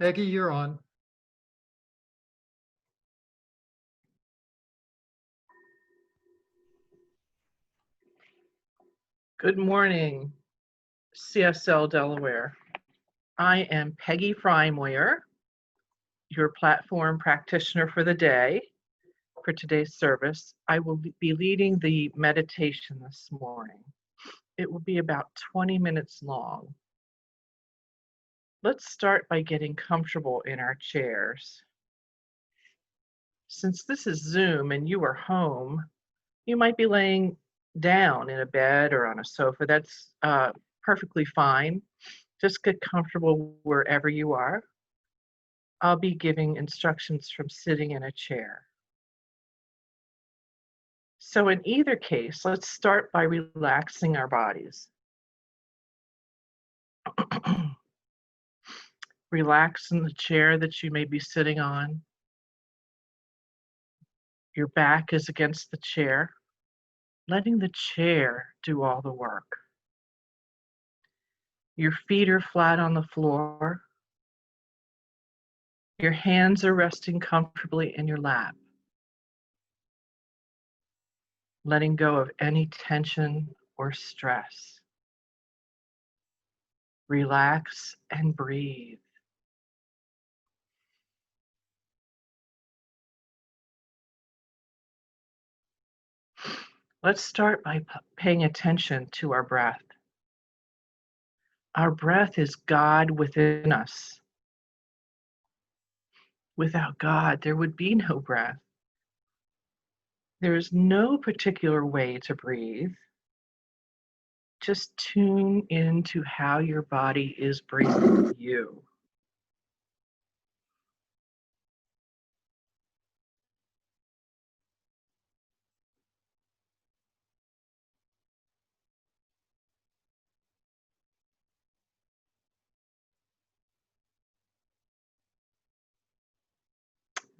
Peggy, you're on. Good morning, CSL Delaware. I am Peggy Frymoyer, your platform practitioner for the day. For today's service, I will be leading the meditation this morning. It will be about 20 minutes long. Let's start by getting comfortable in our chairs. Since this is Zoom and you are home, you might be laying down in a bed or on a sofa. That's perfectly fine. Just get comfortable wherever you are. I'll be giving instructions from sitting in a chair. So in either case, let's start by relaxing our bodies. Relax in the chair that you may be sitting on. Your back is against the chair, letting the chair do all the work. Your feet are flat on the floor. Your hands are resting comfortably in your lap, letting go of any tension or stress. Relax and breathe. Let's start by paying attention to our breath. Our breath is God within us. Without God, there would be no breath. There is no particular way to breathe. Just tune into how your body is breathing you.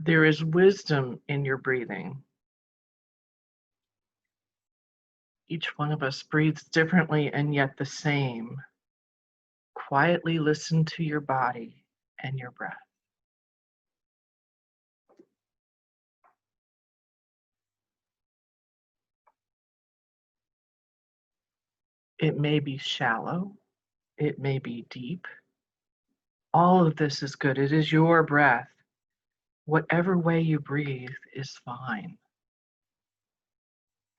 There is wisdom in your breathing. Each one of us breathes differently and yet the same. Quietly listen to your body and your breath. It may be shallow, it may be deep. All of this is good. It is your breath. Whatever way you breathe is fine.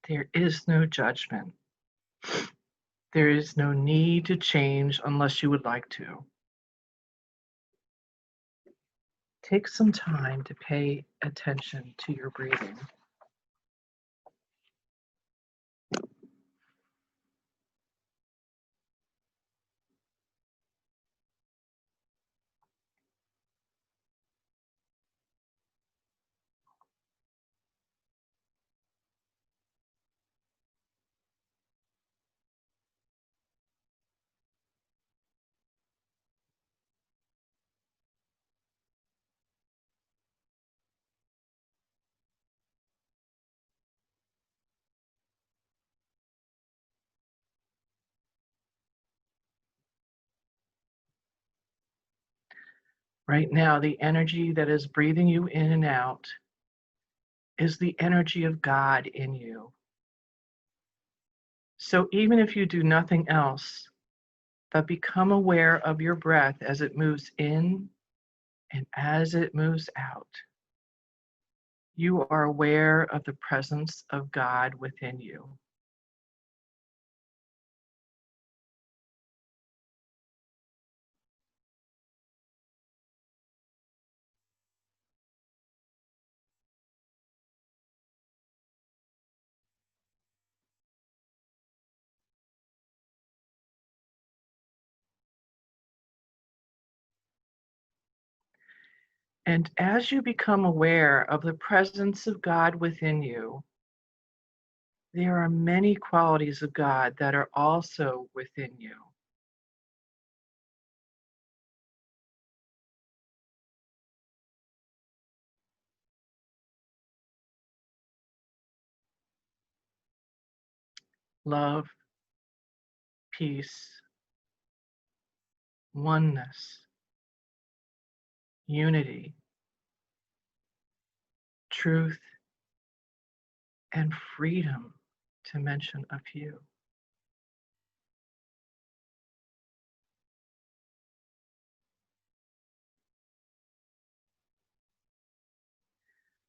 There is no judgment. There is no need to change unless you would like to. Take some time to pay attention to your breathing. Right now, the energy that is breathing you in and out is the energy of God in you. So even if you do nothing else, but become aware of your breath as it moves in and as it moves out, you are aware of the presence of God within you. And as you become aware of the presence of God within you, there are many qualities of God that are also within you. Love, peace, oneness, unity, truth, and freedom, to mention a few.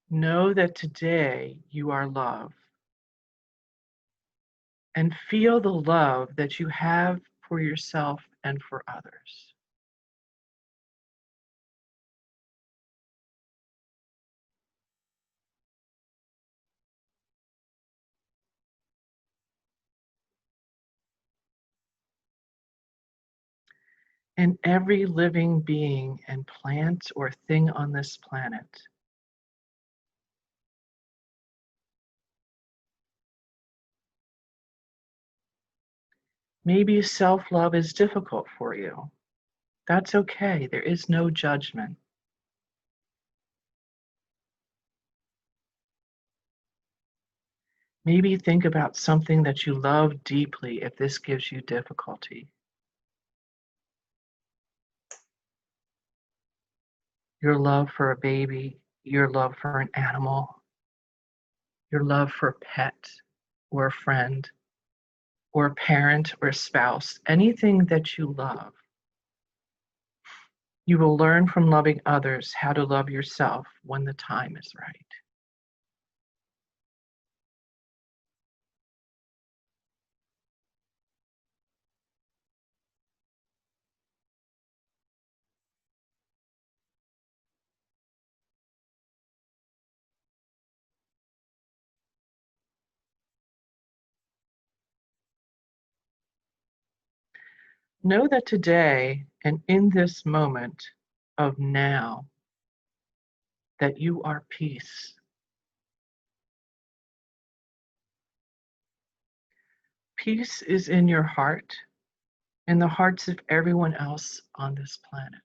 Know that today you are love, and feel the love that you have for yourself and for others. And every living being and plant or thing on this planet. Maybe self-love is difficult for you. That's okay. There is no judgment. Maybe think about something that you love deeply if this gives you difficulty. Your love for a baby, your love for an animal, your love for a pet or a friend or a parent or a spouse, anything that you love. You will learn from loving others how to love yourself when the time is right. Know that today and in this moment of now, that you are peace. Peace is in your heart and the hearts of everyone else on this planet.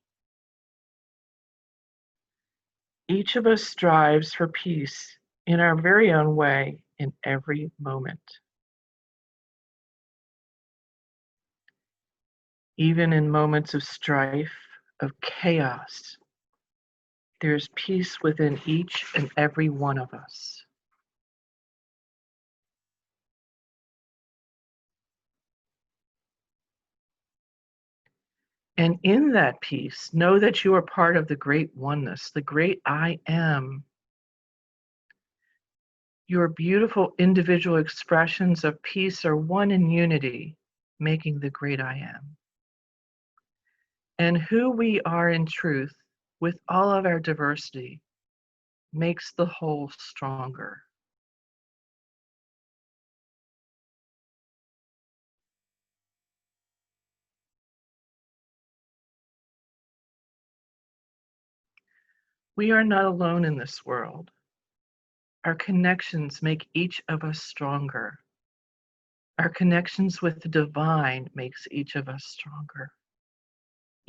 Each of us strives for peace in our very own way in every moment. Even in moments of strife, of chaos, there is peace within each and every one of us. And in that peace, know that you are part of the great oneness, the great I am. Your beautiful individual expressions of peace are one in unity, making the great I am. And who we are in truth, with all of our diversity, makes the whole stronger. We are not alone in this world. Our connections make each of us stronger. Our connections with the divine makes each of us stronger.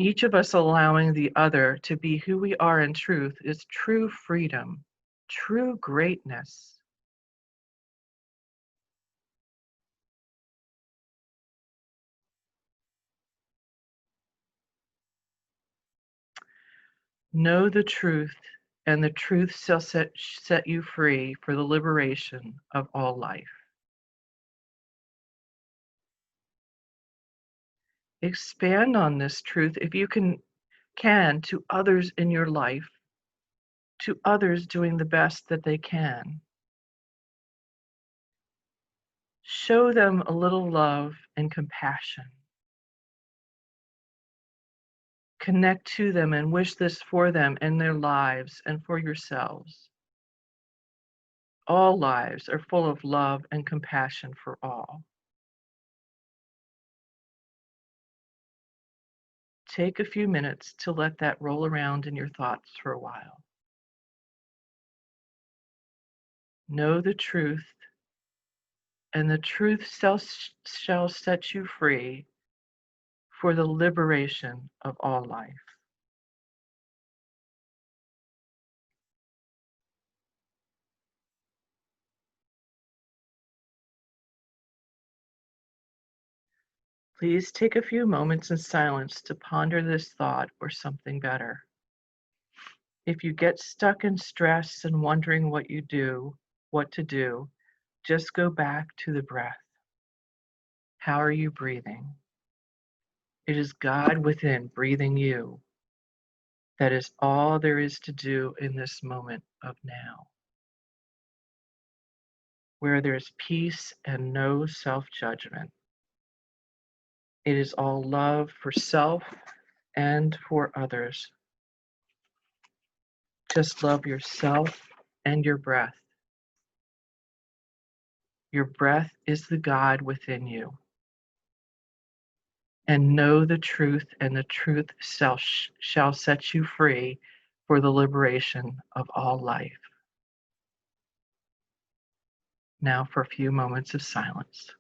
Each of us allowing the other to be who we are in truth is true freedom, true greatness. Know the truth, and the truth shall set you free for the liberation of all life. Expand on this truth if you can to others in your life, to others doing the best that they can. Show them a little love and compassion. Connect to them and wish this for them and their lives and for yourselves. All lives are full of love and compassion for all. Take a few minutes to let that roll around in your thoughts for a while. Know the truth, and the truth shall set you free for the liberation of all life. Please take a few moments in silence to ponder this thought or something better. If you get stuck in stress and wondering what to do, just go back to the breath. How are you breathing? It is God within breathing you. That is all there is to do in this moment of now, where there's peace and no self-judgment. It is all love for self and for others. Just love yourself and your breath. Your breath is the God within you. And know the truth, and the truth shall set you free for the liberation of all life. Now for a few moments of silence.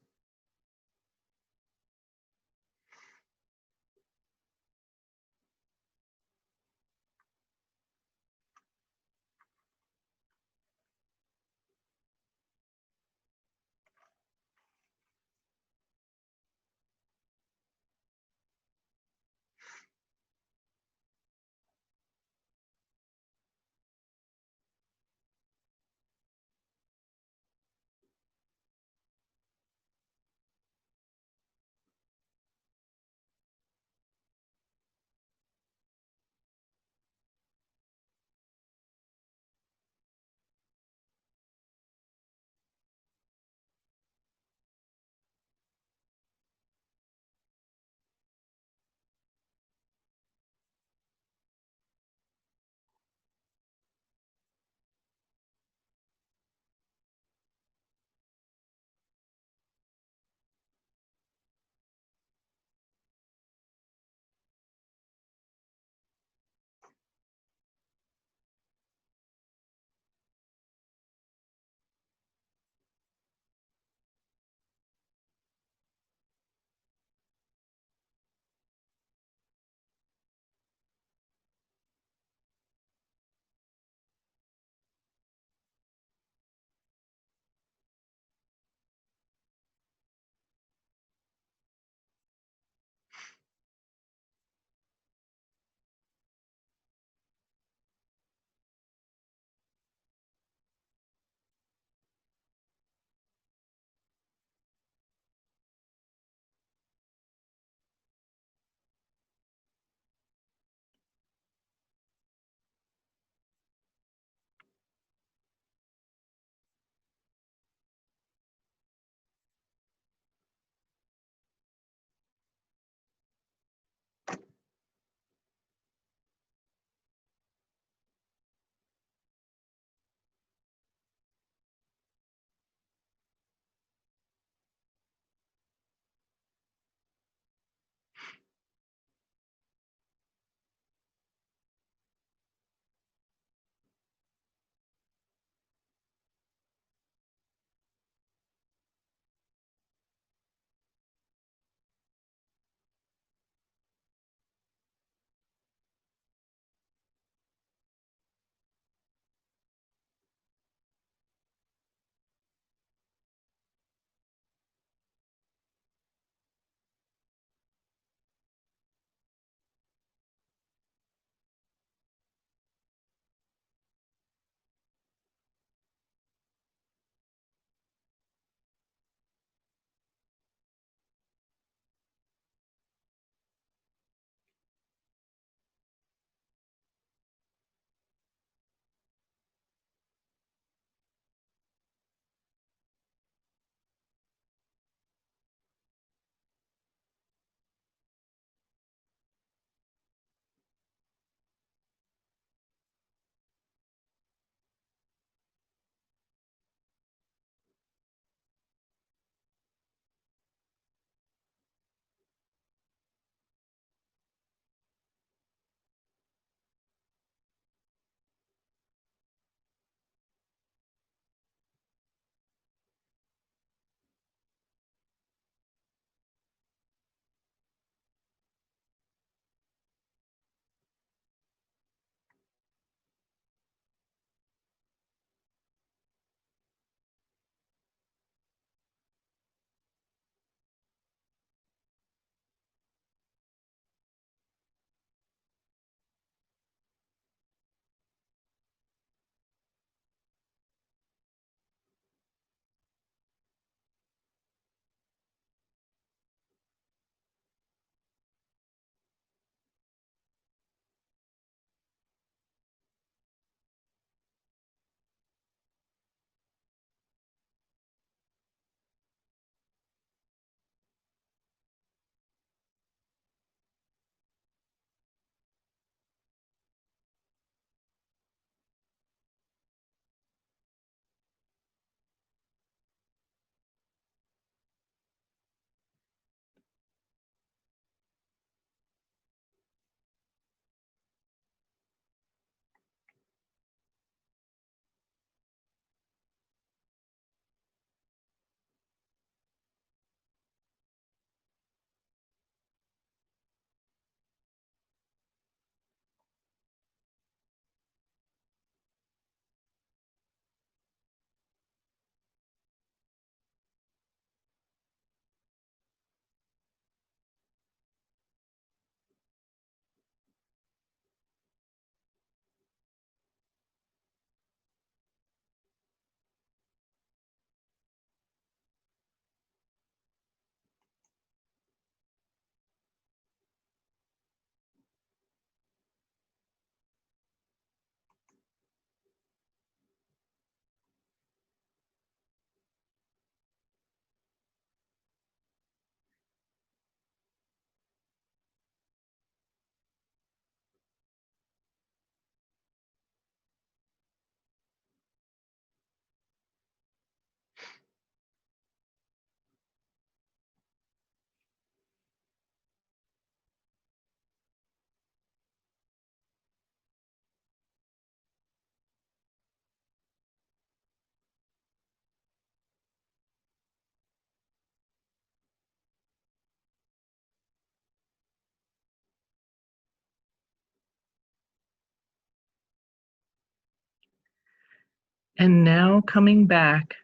And now coming back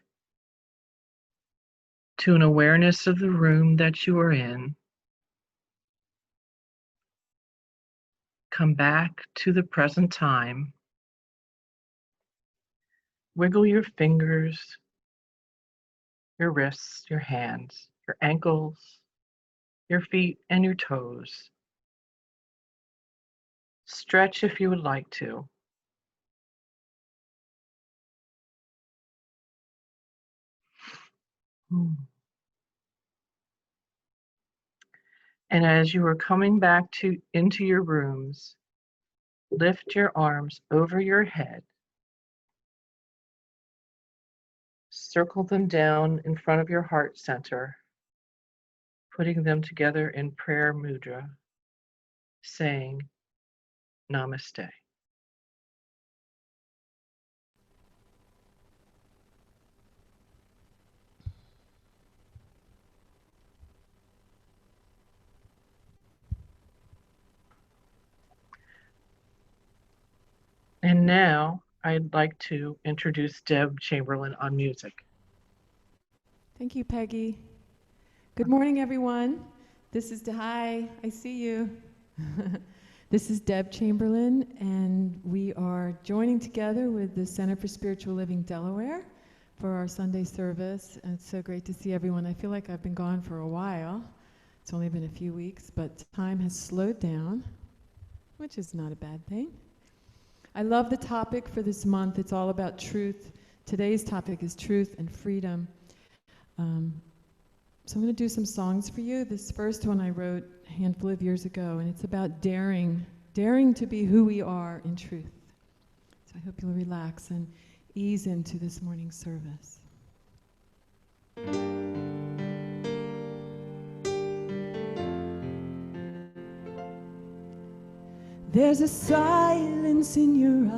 to an awareness of the room that you are in. Come back to the present time. Wiggle your fingers, your wrists, your hands, your ankles, your feet, and your toes. Stretch if you would like to. And as you are coming back into your rooms, lift your arms over your head. Circle them down in front of your heart center, putting them together in prayer mudra, saying Namaste. And now I'd like to introduce Deb Chamberlain on music. Thank you, Peggy. Good morning, everyone. Hi, I see you. This is Deb Chamberlain, and we are joining together with the Center for Spiritual Living Delaware for our Sunday service. And it's so great to see everyone. I feel like I've been gone for a while. It's only been a few weeks, but time has slowed down, which is not a bad thing. I love the topic for this month. It's all about truth. Today's topic is truth and freedom. So I'm going to do some songs for you. This first one I wrote a handful of years ago, and it's about daring to be who we are in truth. So I hope you'll relax and ease into this morning's service. There's a silence in your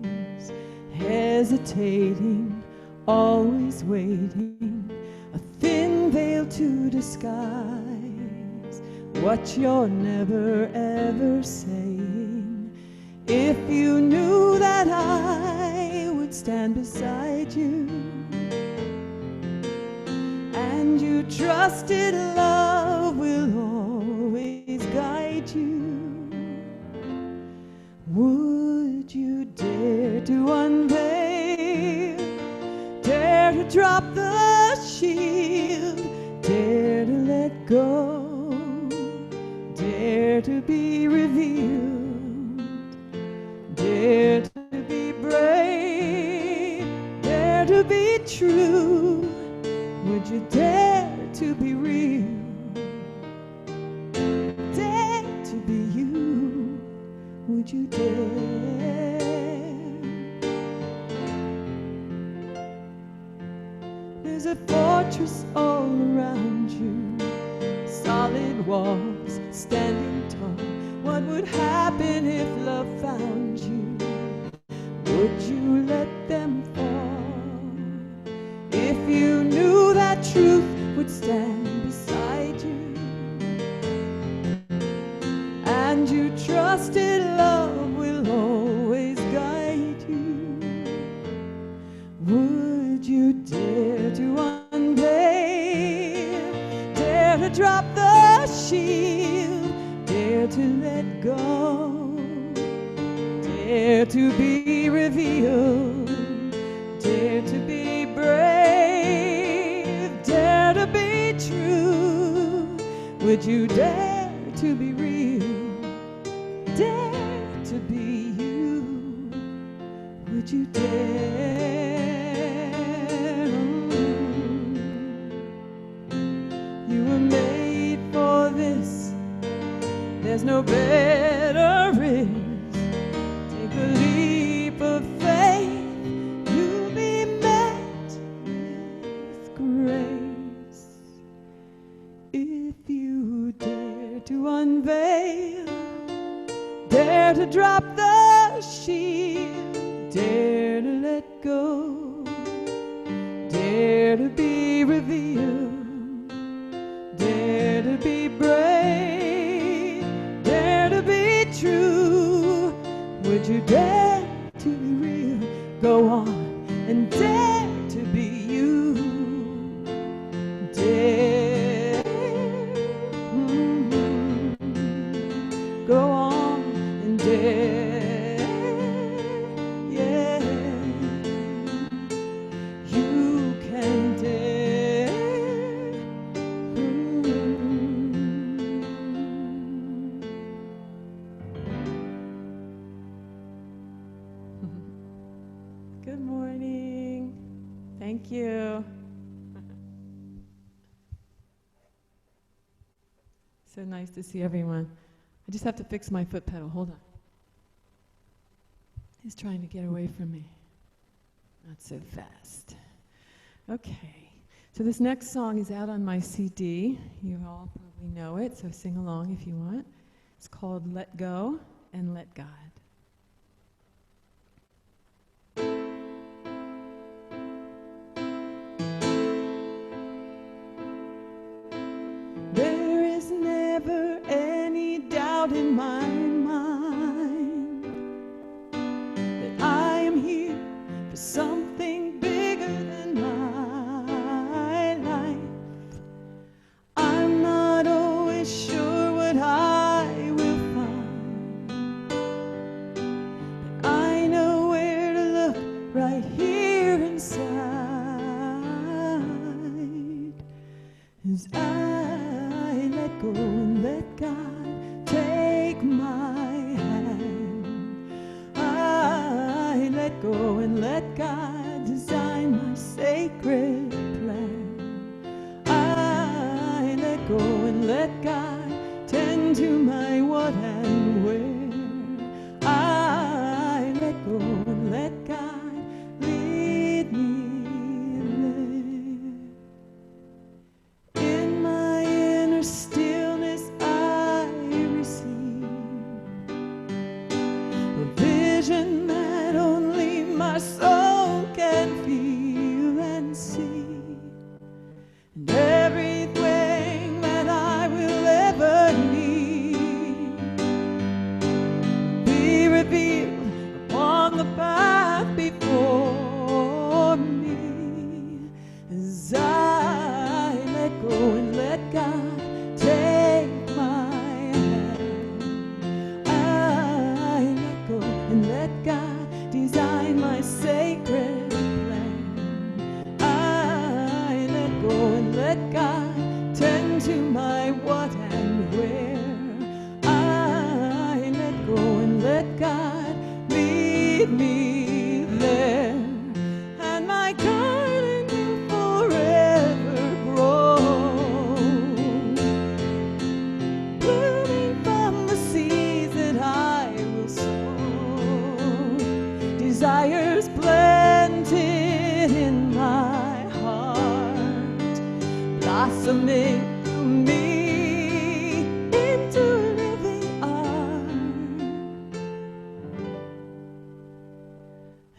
eyes, hesitating, always waiting, a thin veil to disguise what you're never ever saying. If you knew that I would stand beside you, and you trusted love will always guide you, would you dare to unveil, dare to drop the shield, dare to let go, dare to be revealed, dare to be brave, dare to be true? Would you dare to be real, dare to be you? Would you dare? There's a fortress all around you, solid walls standing tall. What would happen if love found you? Would you let them fall? If you knew that truth would stand beside you, and you trusted love will always guide you, would you dare to unveil, dare to drop the shield, dare to let go, dare to be revealed, dare to be brave, dare to be true? Would you dare to be real, dare to be you? Would you dare? You were made for this. There's no better risk. Take a leap of faith. You'll be met with grace. If you dare to unveil, dare to drop the shield, dare to let go, dare to be revealed, dare to be brave, dare to be true? Would you dare to be real? Go on, Thank you. So nice to see everyone. I just have to fix my foot pedal. Hold on. He's trying to get away from me. Not so fast. Okay. So this next song is out on my CD. You all probably know it, so sing along if you want. It's called Let Go and Let God. There is never any doubt in my mind that I am here for something bigger than my life. I'm not always sure what I will find, but I know where to look right here inside. As I let go and let God take my hand, I let go and let God design my sacred plan. I let go and let God tend to my what and where. I let go and let God lead me there. In my inner stillness I receive a vision that only my soul can feel and see. And everything that I will ever need be revealed upon the path before me. As I let go and let God take my hand, I let go and let God design my sacred plan. I let go and let God tend to my what and where. I let go and let God lead me there. And my garden will forever grow, blooming from the seeds that I will sow. Desires planted in my heart, blossoming through me into a living art.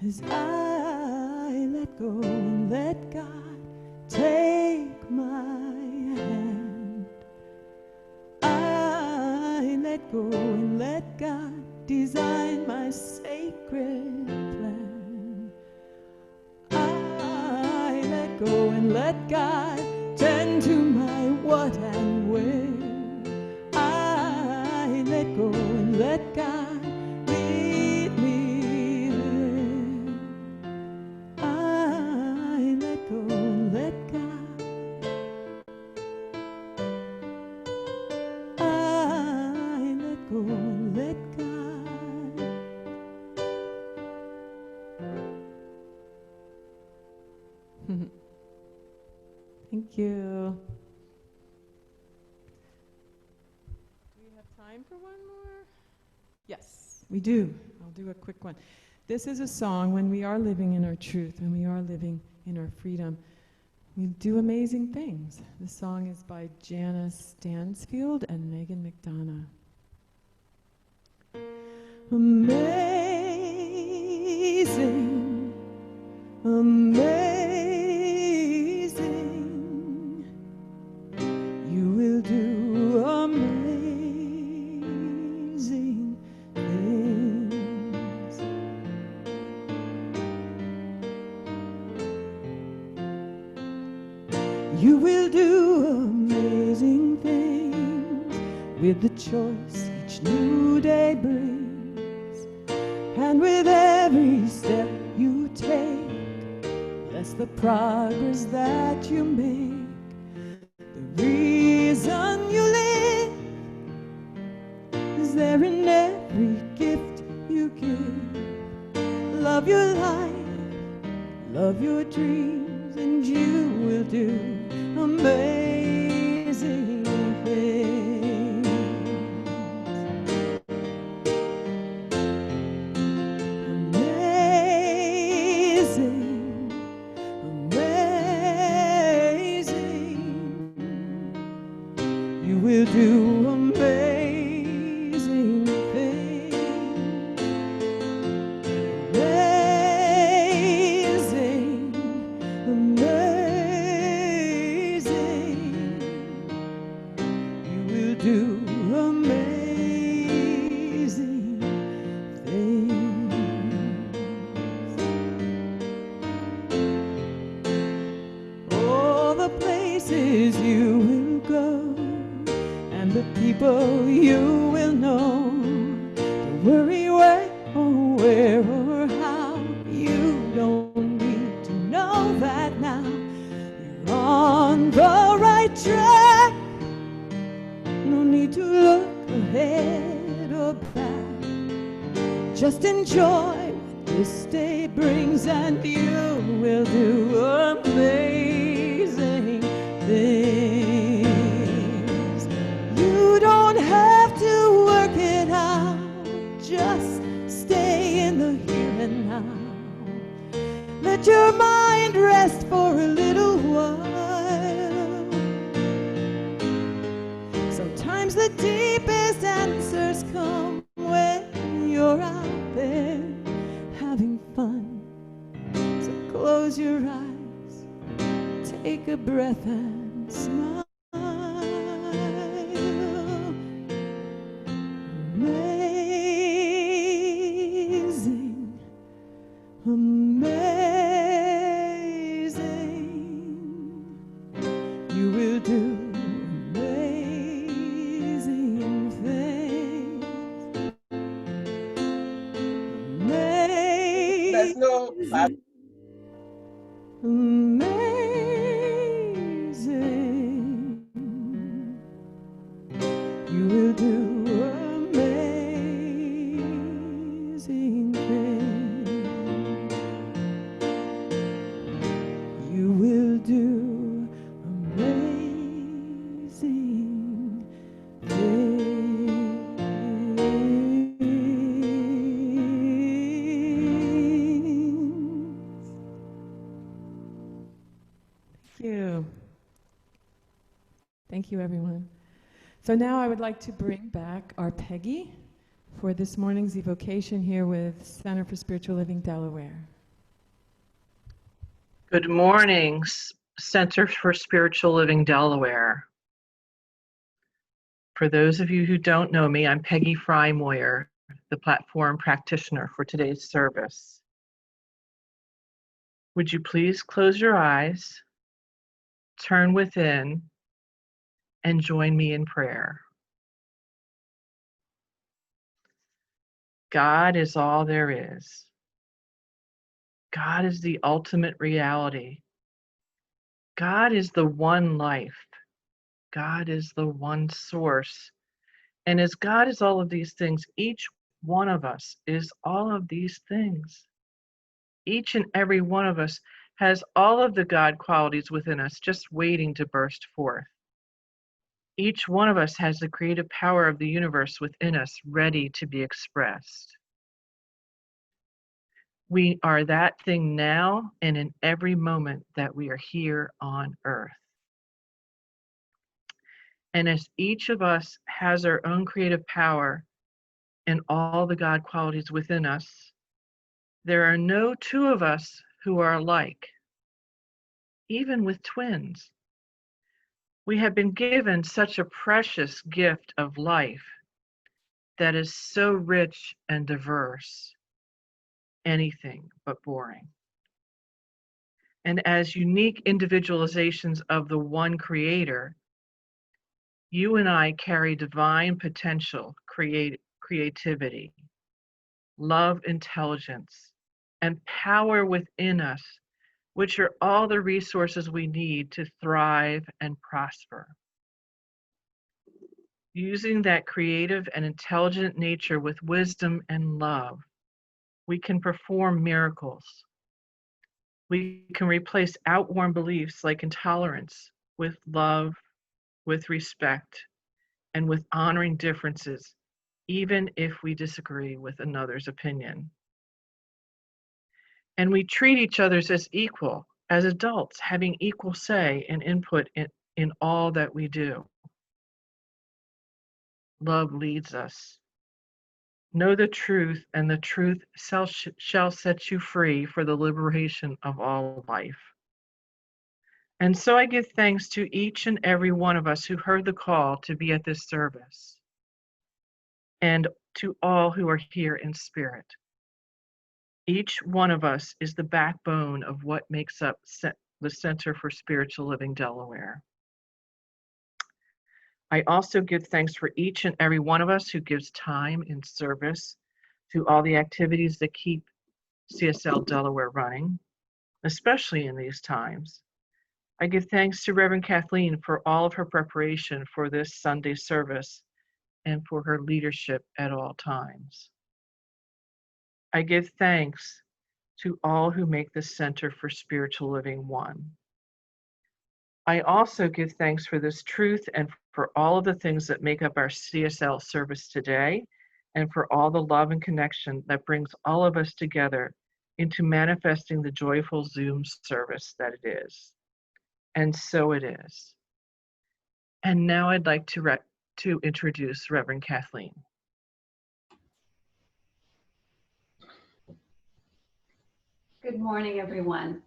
As I let go and let God take my hand, I let go and let God design my sacred plan. I let go and let God tend to my what and where. I let go and let God lead me there. I let go and let God. I let go and let God. Thank you. Do we have time for one more? Yes, we do. I'll do a quick one. This is a song when we are living in our truth, when we are living in our freedom. We do amazing things. The song is by Janice Stansfield and Megan McDonough. Amazing, amazing, you will do amazing things. You will do amazing things with the choice each new day brings. And with every step you take, bless the progress that you make. The reason you live is there in every gift you give. Love your life, love your dreams, and you will do amazing things. Amazing, amazing. You will do amazing things. Amazing, amazing. You will do amazing things. All the places you will go and the people you will know. Don't worry where or where or how. You don't need to know that now. You're on the right track. No need to look ahead or back. Just enjoy what this day brings, and you will do amazing things. You don't have to work it out. Just stay in the here and now. Let your mind rest for a little while. Sometimes the deepest answers come when you're out there having fun. So close your eyes, take a breath and smile. Amazing, amazing. You will do amazing things. There's no Amazing. You will do amazing things. You will do amazing things. Thank you. Thank you, everyone. So now I would like to bring back our Peggy for this morning's evocation here with Center for Spiritual Living Delaware. Good morning, Center for Spiritual Living Delaware. For those of you who don't know me, I'm Peggy Frymoyer, the platform practitioner for today's service. Would you please close your eyes, turn within, and join me in prayer. God is all there is. God is the ultimate reality. God is the one life. God is the one source. And as God is all of these things, each one of us is all of these things. Each and every one of us has all of the God qualities within us just waiting to burst forth. Each one of us has the creative power of the universe within us ready to be expressed. We are that thing now and in every moment that we are here on earth. And as each of us has our own creative power and all the God qualities within us, there are no two of us who are alike, even with twins. We have been given such a precious gift of life that is so rich and diverse, anything but boring. And as unique individualizations of the one creator, you and I carry divine potential, creativity, love, intelligence, and power within us, which are all the resources we need to thrive and prosper. Using that creative and intelligent nature with wisdom and love, we can perform miracles. We can replace outworn beliefs like intolerance with love, with respect, and with honoring differences, even if we disagree with another's opinion. And we treat each other as equal, as adults, having equal say and input in all that we do. Love leads us. Know the truth, and the truth shall set you free for the liberation of all life. And so I give thanks to each and every one of us who heard the call to be at this service, and to all who are here in spirit. Each one of us is the backbone of what makes up the Center for Spiritual Living Delaware. I also give thanks for each and every one of us who gives time in service to all the activities that keep CSL Delaware running, especially in these times. I give thanks to Reverend Kathleen for all of her preparation for this Sunday service and for her leadership at all times. I give thanks to all who make the Center for Spiritual Living one. I also give thanks for this truth and for all of the things that make up our CSL service today, and for all the love and connection that brings all of us together into manifesting the joyful Zoom service that it is. And so it is. And now I'd like to introduce Reverend Kathleen. Good morning, everyone.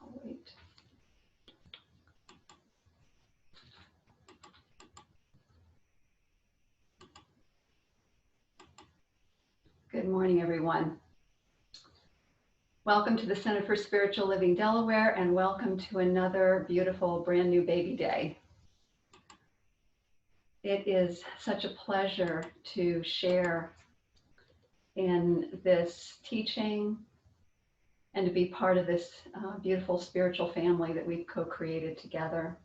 I'll wait. Good morning, everyone. Welcome to the Center for Spiritual Living Delaware, and welcome to another beautiful brand new baby day. It is such a pleasure to share in this teaching and to be part of this beautiful spiritual family that we've co-created together.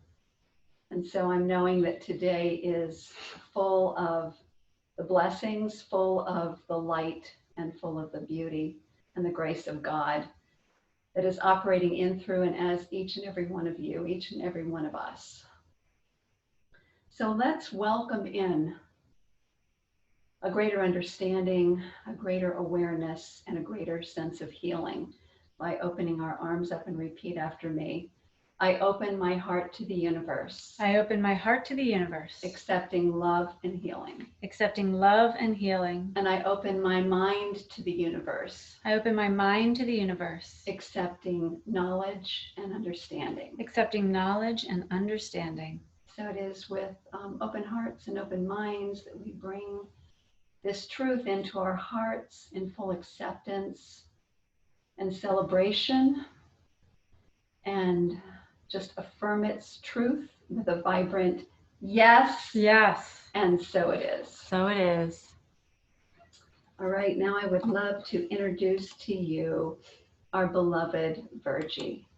And so I'm knowing that today is full of the blessings, full of the light, and full of the beauty and the grace of God that is operating in, through, and as each and every one of you, each and every one of us. So let's welcome in a greater understanding, a greater awareness, and a greater sense of healing by opening our arms up and repeat after me. I open my heart to the universe. I open my heart to the universe, Accepting love and healing. accepting love and healing. And I open my mind to the universe. I open my mind to the universe, Accepting knowledge and understanding. accepting knowledge and understanding. So it is with open hearts and open minds that we bring this truth into our hearts in full acceptance and celebration, and just affirm its truth with a vibrant yes. Yes, And so it is. so it is. All right, now I would love to introduce to you our beloved Virgie.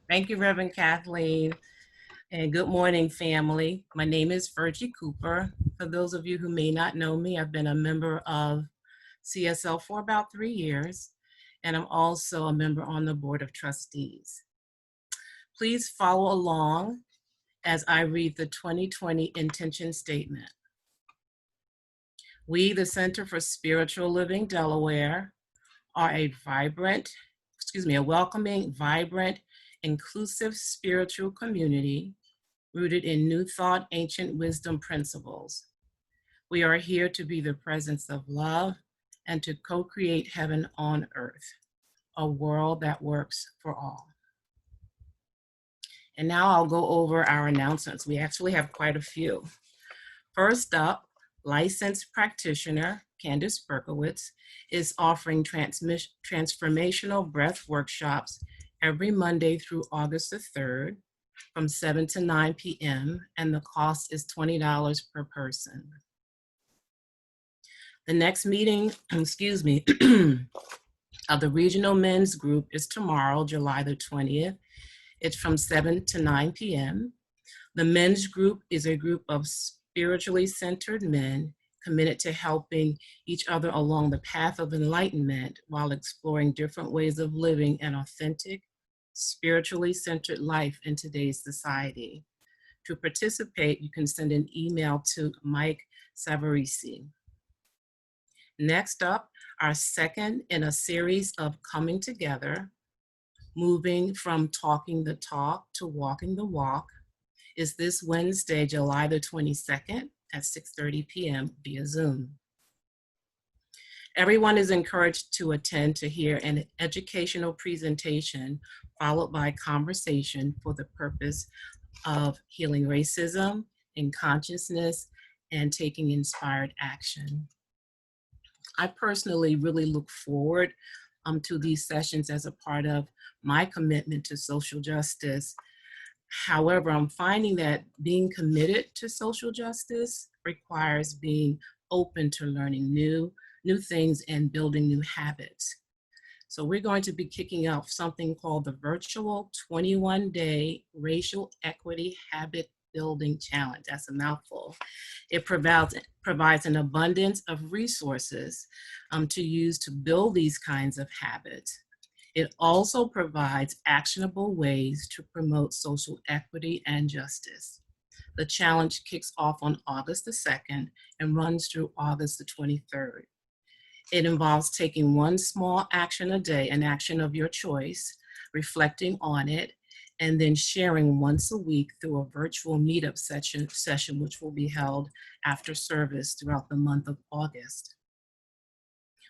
Thank you, Reverend Kathleen. And good morning, family. My name is Virgie Cooper. For those of you who may not know me, I've been a member of CSL for about 3 years, and I'm also a member on the Board of Trustees. Please follow along as I read the 2020 intention statement. We, the Center for Spiritual Living Delaware, are a welcoming, vibrant, inclusive spiritual community rooted in New Thought, ancient wisdom principles. We are here to be the presence of love and to co-create heaven on earth, a world that works for all. And now I'll go over our announcements. We actually have quite a few. First up, licensed practitioner Candace Berkowitz is offering transformational breath workshops every Monday through August the 3rd from 7 to 9 p.m. and the cost is $20 per person. The next meeting, of the regional men's group is tomorrow, July the 20th. It's from 7 to 9 p.m. The men's group is a group of spiritually centered men committed to helping each other along the path of enlightenment while exploring different ways of living an authentic, spiritually centered life in today's society. To participate, you can send an email to Mike Savarese. Next up, our second in a series of Coming Together, moving from talking the talk to walking the walk, is this Wednesday, July the 22nd at 6:30 p.m. via Zoom. Everyone is encouraged to attend to hear an educational presentation followed by conversation for the purpose of healing racism and consciousness and taking inspired action. I personally really look forward to these sessions as a part of my commitment to social justice. However, I'm finding that being committed to social justice requires being open to learning new things and building new habits. So we're going to be kicking off something called the Virtual 21-Day Racial Equity Habit Building Challenge. That's a mouthful. It provides an abundance of resources to use to build these kinds of habits. It also provides actionable ways to promote social equity and justice. The challenge kicks off on August the 2nd and runs through August the 23rd. It involves taking one small action a day, an action of your choice, reflecting on it, and then sharing once a week through a virtual meetup session which will be held after service throughout the month of August.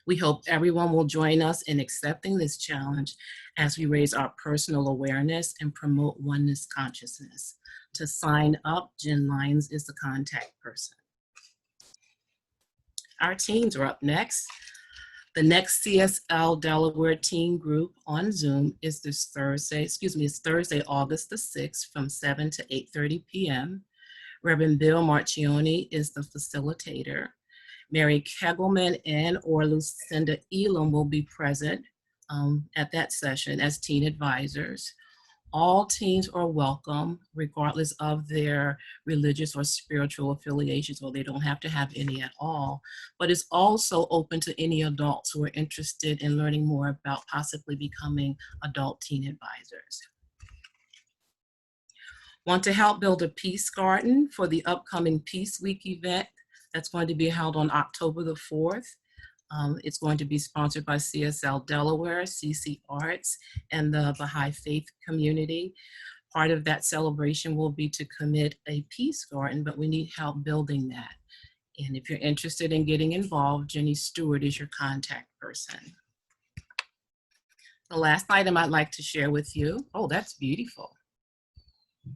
We hope everyone will join us in accepting this challenge as we raise our personal awareness and promote oneness consciousness. To sign up, Jen Lyons is the contact person. Our teams are up next. The next CSL Delaware team group on Zoom is it's Thursday, August the 6th from 7 to 8:30 p.m. Reverend Bill Marcioni is the facilitator. Mary Kegelman and or Lucinda Elam will be present at that session as teen advisors. All teens are welcome, regardless of their religious or spiritual affiliations, or they don't have to have any at all, but it's also open to any adults who are interested in learning more about possibly becoming adult teen advisors. Want to help build a peace garden for the upcoming Peace Week event that's going to be held on October the 4th. It's going to be sponsored by CSL Delaware, CC Arts, and the Baha'i Faith community. Part of that celebration will be to commit a peace garden, but we need help building that. And if you're interested in getting involved, Jenny Stewart is your contact person. The last item I'd like to share with you, oh, that's beautiful. I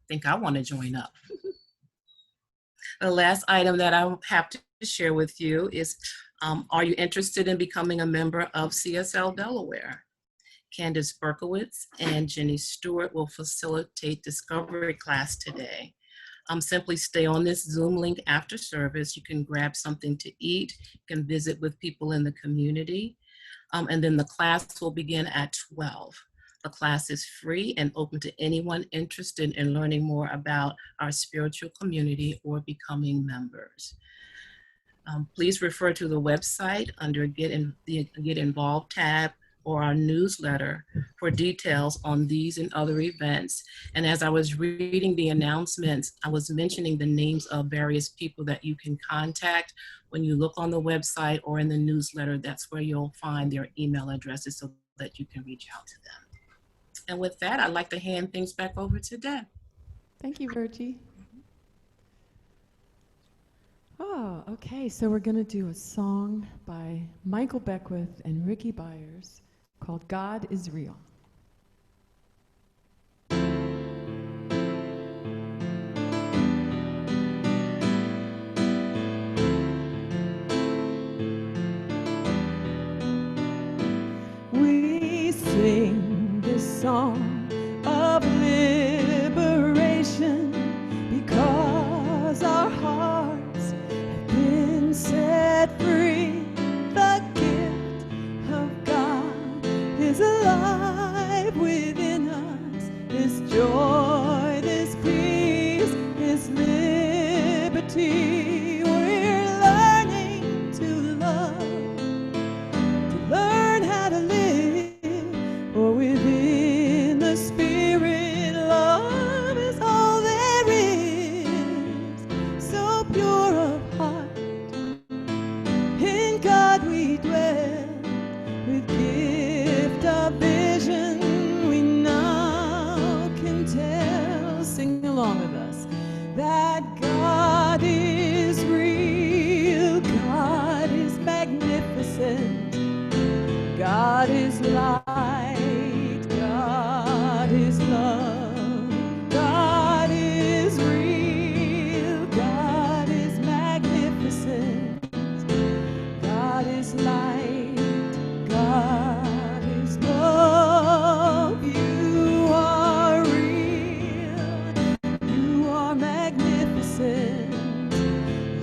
think I want to join up. The last item that I have to share with you is, are you interested in becoming a member of CSL Delaware? Candace Berkowitz and Jenny Stewart will facilitate discovery class today. Simply stay on this Zoom link after service. You can grab something to eat, you can visit with people in the community, and then the class will begin at 12. The class is free and open to anyone interested in learning more about our spiritual community or becoming members. Please refer to the website under the Get Involved tab or our newsletter for details on these and other events. And as I was reading the announcements, I was mentioning the names of various people that you can contact. When you look on the website or in the newsletter, that's where you'll find their email addresses so that you can reach out to them. And with that, I'd like to hand things back over to Deb. Thank you, Virgie. Oh, okay, so we're going to do a song by Michael Beckwith and Ricky Byers called God is Real. We sing this song of liberation because our hearts have been set free. The gift of God is alive. that God is real, God is magnificent, God is light, God is love, God is real, God is magnificent, God is light, God is love. You are real, you are magnificent,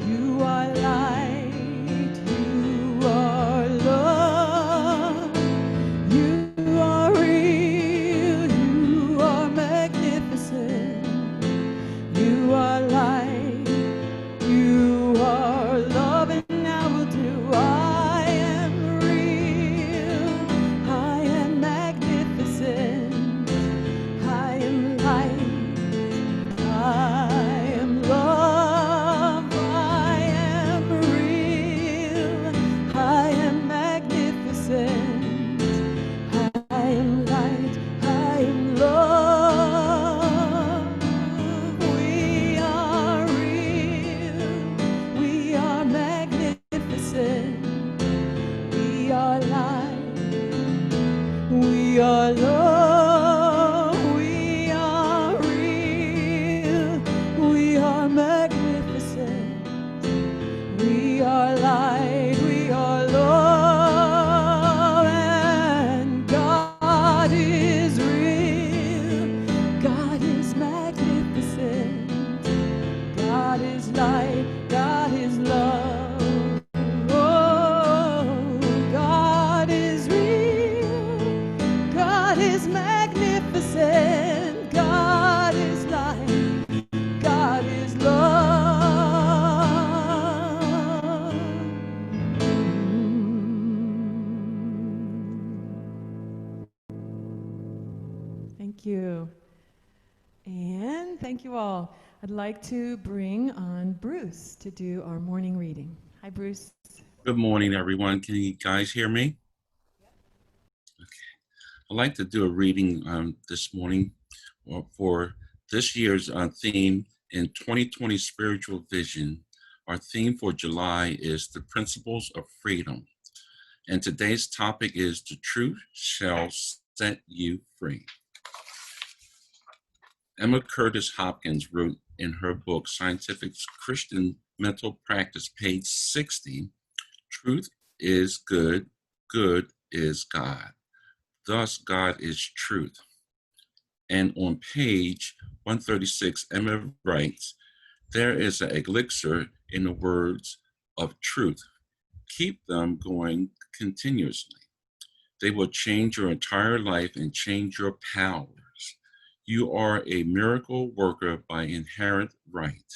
you are light, you are love. You are real, you are magnificent, you are light, you are love, and now will do. I am real, I am magnificent, I am light, I am love, I am real, I am magnificent, I am light, I am love. We are real, we are magnificent, we are light, we are love. We are real, we are magnificent, we are light, we are love, and God is real, God is magnificent, God is light, God is love. Oh, God is real, God is magnificent, God is light, God is love. Thank you. And thank you all. I'd like to bring on Bruce to do our morning reading. Hi, Bruce. Good morning, everyone. Can you guys hear me? Okay. I'd like to do a reading this morning for this year's theme in 2020 Spiritual Vision. Our theme for July is the Principles of Freedom. And today's topic is The Truth Shall Set You Free. Emma Curtis Hopkins wrote in her book, Scientific Christian Mental Practice, page 60, truth is good, good is God. Thus, God is truth. And on page 136, Emma writes, there is an elixir in the words of truth. Keep them going continuously. They will change your entire life and change your powers. You are a miracle worker by inherent right.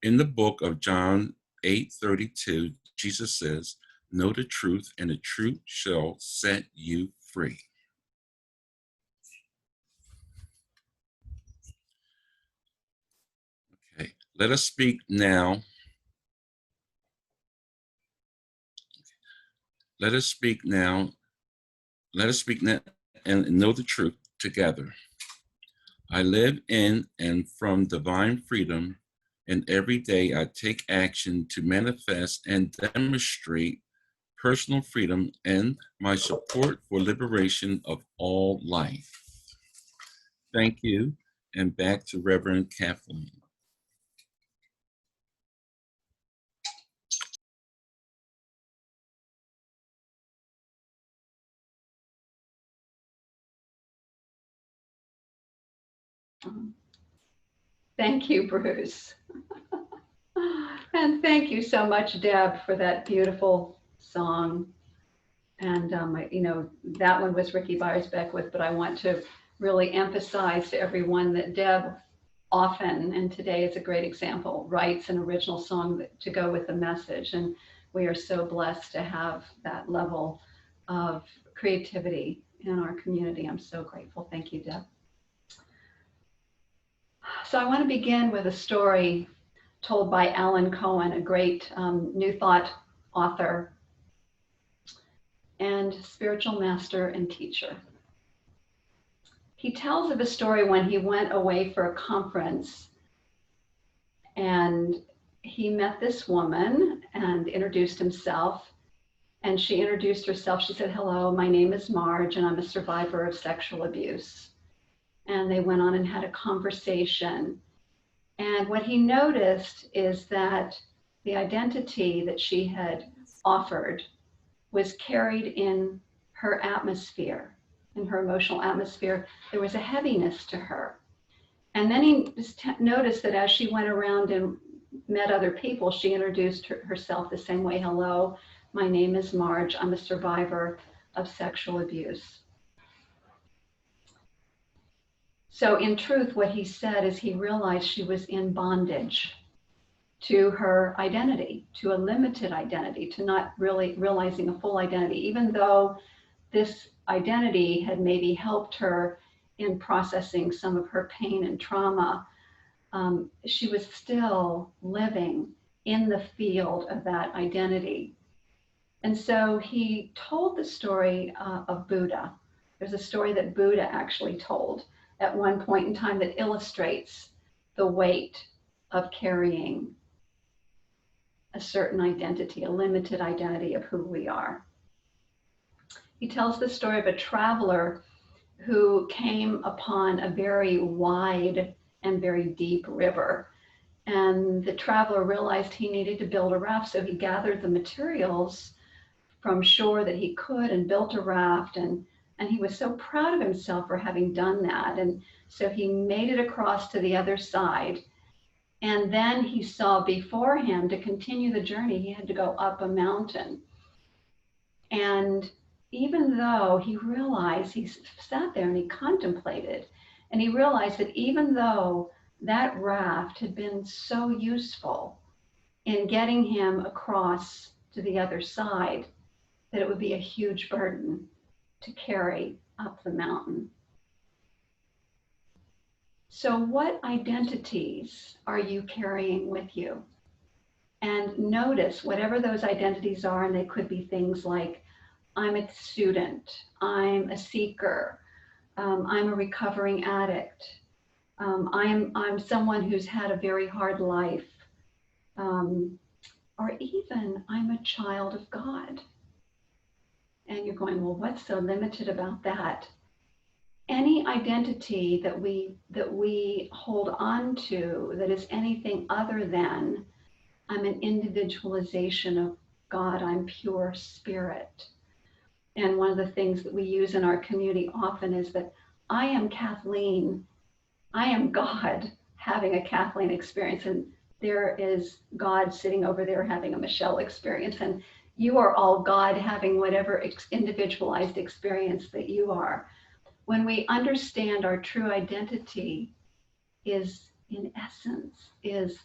In the book of John 8:32, Jesus says, know the truth, and the truth shall set you free. Okay, let us speak now. Let us speak now. Let us speak now and know the truth together. I live in and from divine freedom, and every day I take action to manifest and demonstrate personal freedom and my support for liberation of all life. Thank you, and back to Reverend Kathleen. Thank you, Bruce. And thank you so much, Deb, for that beautiful song. And, that one was Ricky Byers-Beckwith, but I want to really emphasize to everyone that Deb often, and today is a great example, writes an original song to go with the message. And we are so blessed to have that level of creativity in our community. I'm so grateful. Thank you, Deb. So I want to begin with a story told by Alan Cohen, a great New Thought author and spiritual master and teacher. He tells of a story when he went away for a conference And he met this woman and introduced himself. And she introduced herself. She said, "Hello, my name is Marge, and I'm a survivor of sexual abuse." And they went on and had a conversation. And what he noticed is that the identity that she had offered was carried in her atmosphere, in her emotional atmosphere. There was a heaviness to her. And then he noticed that as she went around and met other people, she introduced herself the same way. "Hello, my name is Marge. I'm a survivor of sexual abuse." So in truth, what he said is he realized she was in bondage to her identity, to a limited identity, to not really realizing a full identity, even though this identity had maybe helped her in processing some of her pain and trauma. She was still living in the field of that identity. And so he told the story of Buddha. There's a story that Buddha actually told at one point in time that illustrates the weight of carrying a certain identity, a limited identity of who we are. He tells the story of a traveler who came upon a very wide and very deep river. And the traveler realized he needed to build a raft, so he gathered the materials from shore that he could and built a raft. And he was so proud of himself for having done that. And so he made it across to the other side. And then he saw before him, to continue the journey, he had to go up a mountain. And even though he realized, he sat there and he contemplated, and he realized that even though that raft had been so useful in getting him across to the other side, that it would be a huge burden to carry up the mountain. So what identities are you carrying with you? And notice whatever those identities are, and they could be things like, I'm a student, I'm a seeker, I'm a recovering addict, I'm someone who's had a very hard life, or even I'm a child of God. And you're going, well, what's so limited about that? Any identity that we hold on to that is anything other than I'm an individualization of God, I'm pure spirit. And one of the things that we use in our community often is that I am Kathleen, I am God having a Kathleen experience, and there is God sitting over there having a Michelle experience, and you are all God having whatever individualized experience that you are. When we understand our true identity is, in essence, is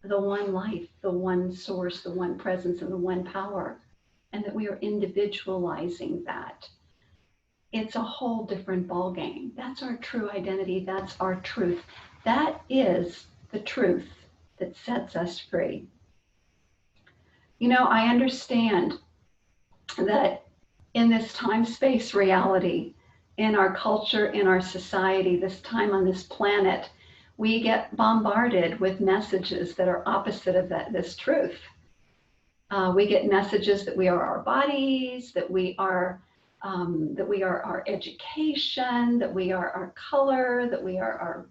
the one life, the one source, the one presence, and the one power, and that we are individualizing that, it's a whole different ballgame. That's our true identity. That's our truth. That is the truth that sets us free. You know, I understand that in this time-space reality, in our culture, in our society, this time on this planet, we get bombarded with messages that are opposite of this truth. We get messages that we are our bodies, that we are our education, that we are our color, that we are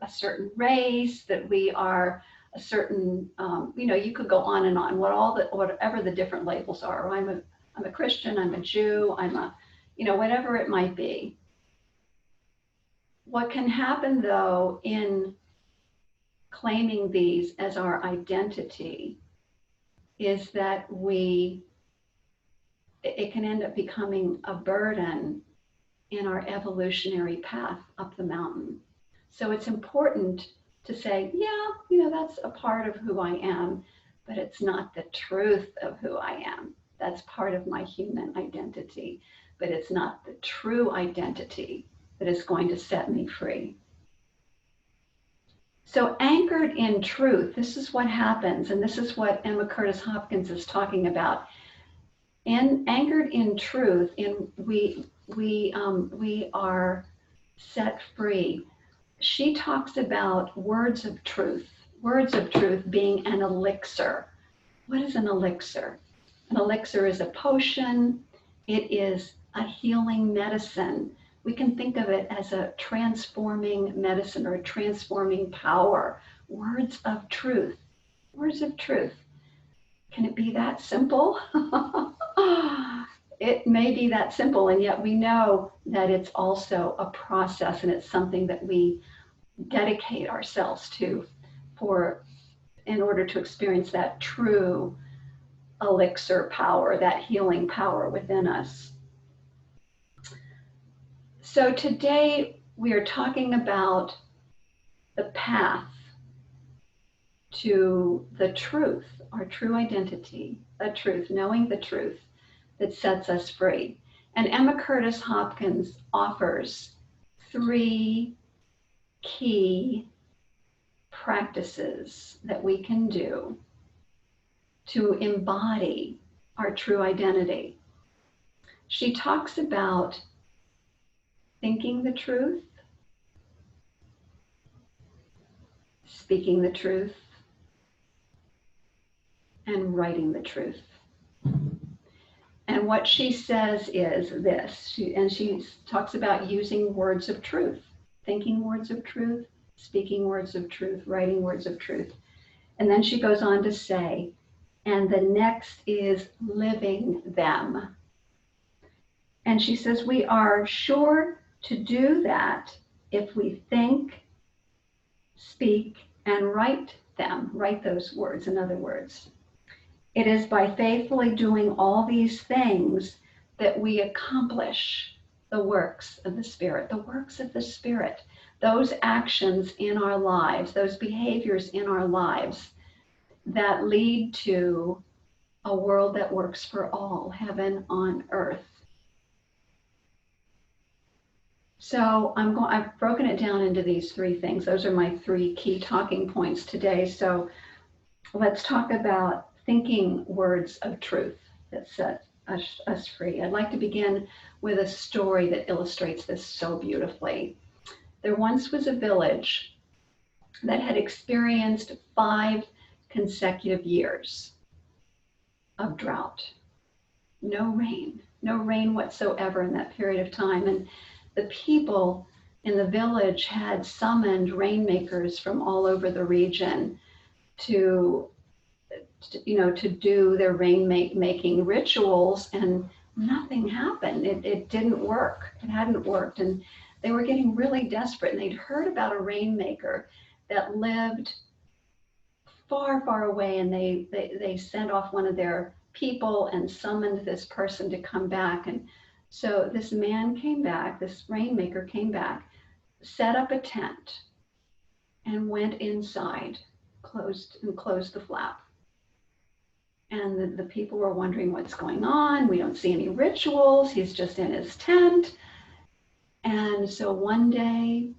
a certain race, that we are a certain, you could go on and on, whatever the different labels are. I'm a Christian, I'm a Jew, I'm a, whatever it might be. What can happen though in claiming these as our identity is that it can end up becoming a burden in our evolutionary path up the mountain. So it's important to say, yeah, that's a part of who I am, but it's not the truth of who I am. That's part of my human identity, but it's not the true identity that is going to set me free. So anchored in truth, this is what happens, and this is what Emma Curtis Hopkins is talking about. And anchored in truth, we are set free. She talks about words of truth, words of truth being an elixir. What is an elixir? An elixir is a potion. It is a healing medicine. We can think of it as a transforming medicine or a transforming power. Words of truth. Words of truth. Can it be that simple? It may be that simple, and yet we know that it's also a process, and it's something that we dedicate ourselves to in order to experience that true elixir power, that healing power within us. So today we are talking about the path to the truth, our true identity, the truth, knowing the truth that sets us free. And Emma Curtis Hopkins offers 3 key practices that we can do to embody our true identity. She talks about thinking the truth, speaking the truth, and writing the truth. And what she says is this, she talks about using words of truth, thinking words of truth, speaking words of truth, writing words of truth. And then she goes on to say, and the next is living them. And she says we are sure to do that if we think, speak, and write them, write those words, in other words. It is by faithfully doing all these things that we accomplish the works of the Spirit, those actions in our lives, those behaviors in our lives that lead to a world that works for all, heaven on earth. So I've broken it down into these 3 things. Those are my 3 key talking points today. So let's talk about thinking words of truth that set us free. I'd like to begin with a story that illustrates this so beautifully. There once was a village that had experienced 5 consecutive years of drought. No rain whatsoever in that period of time. And the people in the village had summoned rainmakers from all over the region to do their making rituals, and nothing happened. It didn't work. It hadn't worked. And they were getting really desperate, and they'd heard about a rainmaker that lived far, far away, and they sent off one of their people and summoned this person to come back. And so this man came back, this rainmaker came back, set up a tent, and went inside, closed the flap. And the people were wondering what's going on. We don't see any rituals. He's just in his tent. And so one day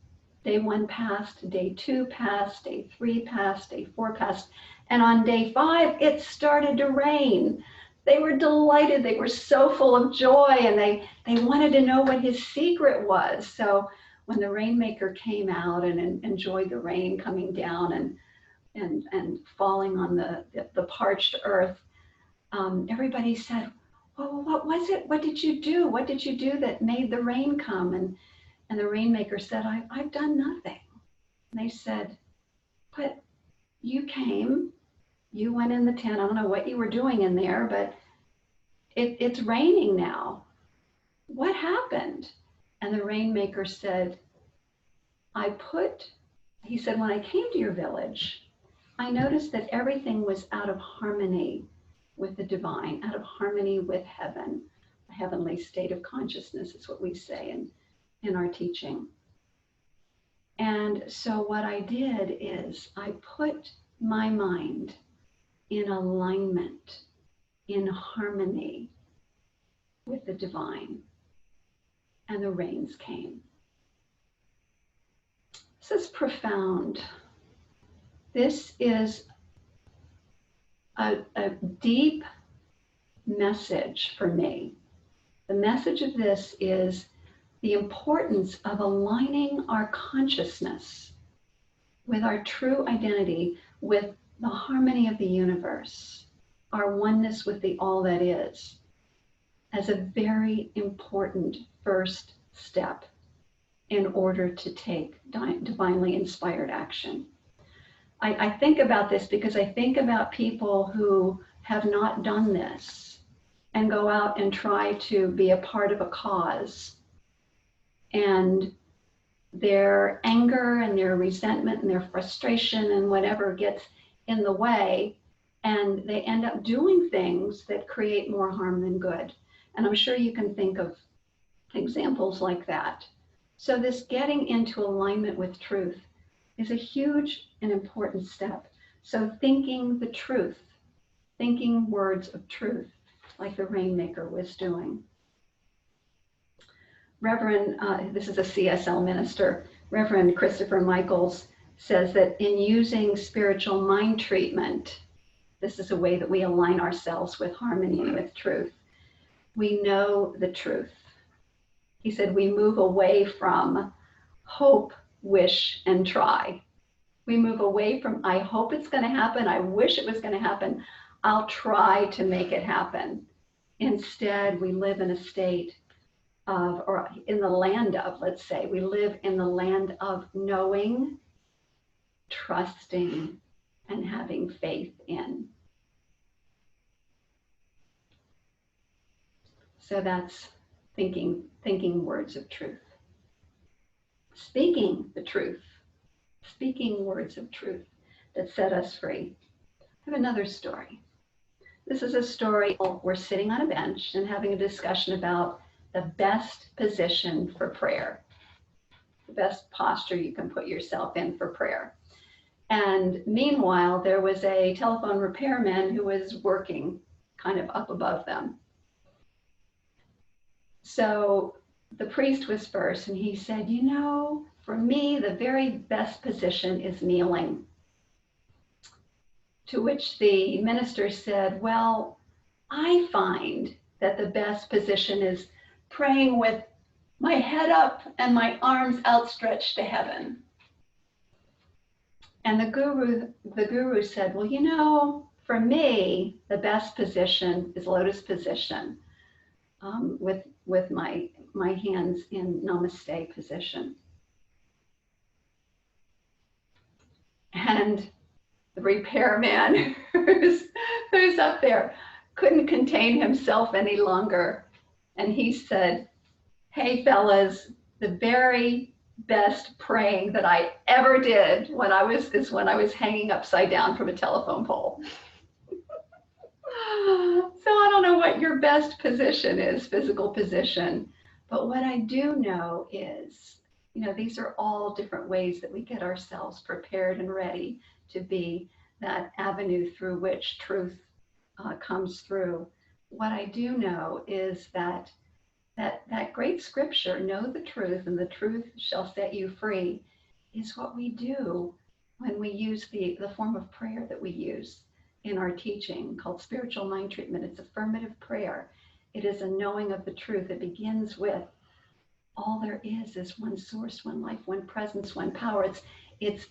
1 passed, day 2 passed, day 3 passed, day 4 passed. And on day 5, it started to rain. They were delighted. They were so full of joy, and they wanted to know what his secret was. So when the rainmaker came out and enjoyed the rain coming down and falling on the parched earth, everybody said, well, what was it? What did you do? What did you do that made the rain come? And the rainmaker said, I've done nothing. And they said, but you came, you went in the tent. I don't know what you were doing in there, but it's raining now. What happened? And the rainmaker said, he said, when I came to your village, I noticed that everything was out of harmony with the divine, out of harmony with heaven. A heavenly state of consciousness is what we say in our teaching. And so what I did is I put my mind in alignment, in harmony with the divine, and the rains came. This is profound. This is a deep message for me. The message of this is the importance of aligning our consciousness with our true identity, with the harmony of the universe, our oneness with the all that is, as a very important first step in order to take divinely inspired action. I think about this because I think about people who have not done this and go out and try to be a part of a cause, and their anger and their resentment and their frustration and whatever gets in the way, and they end up doing things that create more harm than good. And I'm sure you can think of examples like that. So this getting into alignment with truth is a huge and important step. So thinking the truth, thinking words of truth, like the Rainmaker was doing. Reverend, this is a CSL minister, Reverend Christopher Michaels says that in using spiritual mind treatment, this is a way that we align ourselves with harmony and with truth. We know the truth. He said we move away from hope, wish, and try. We move away from, I hope it's going to happen. I wish it was going to happen. I'll try to make it happen. Instead, we live in a state of, or in the land of, let's say, we live in the land of knowing, trusting, and having faith in. So that's thinking words of truth. Speaking the truth, speaking words of truth that set us free. I have another story. This is a story, we're sitting on a bench and having a discussion about the best position for prayer, the best posture you can put yourself in for prayer. And meanwhile, there was a telephone repairman who was working kind of up above them. So the priest was first, and he said, you know, for me, the very best position is kneeling. To which the minister said, well, I find that the best position is praying with my head up and my arms outstretched to heaven. And the guru said, well, you know, for me, the best position is lotus position, with my hands in namaste position. And the repairman who's up there couldn't contain himself any longer. And he said, hey fellas, the very best praying that I ever did when I was hanging upside down from a telephone pole. So I don't know what your best position is, physical position, but what I do know is, you know, these are all different ways that we get ourselves prepared and ready to be that avenue through which truth comes through. What I do know is that great scripture, know the truth and the truth shall set you free, is what we do when we use the form of prayer that we use in our teaching called spiritual mind treatment. It's affirmative prayer. It is a knowing of the truth. It begins with all there is one source, one life, one presence, one power. It's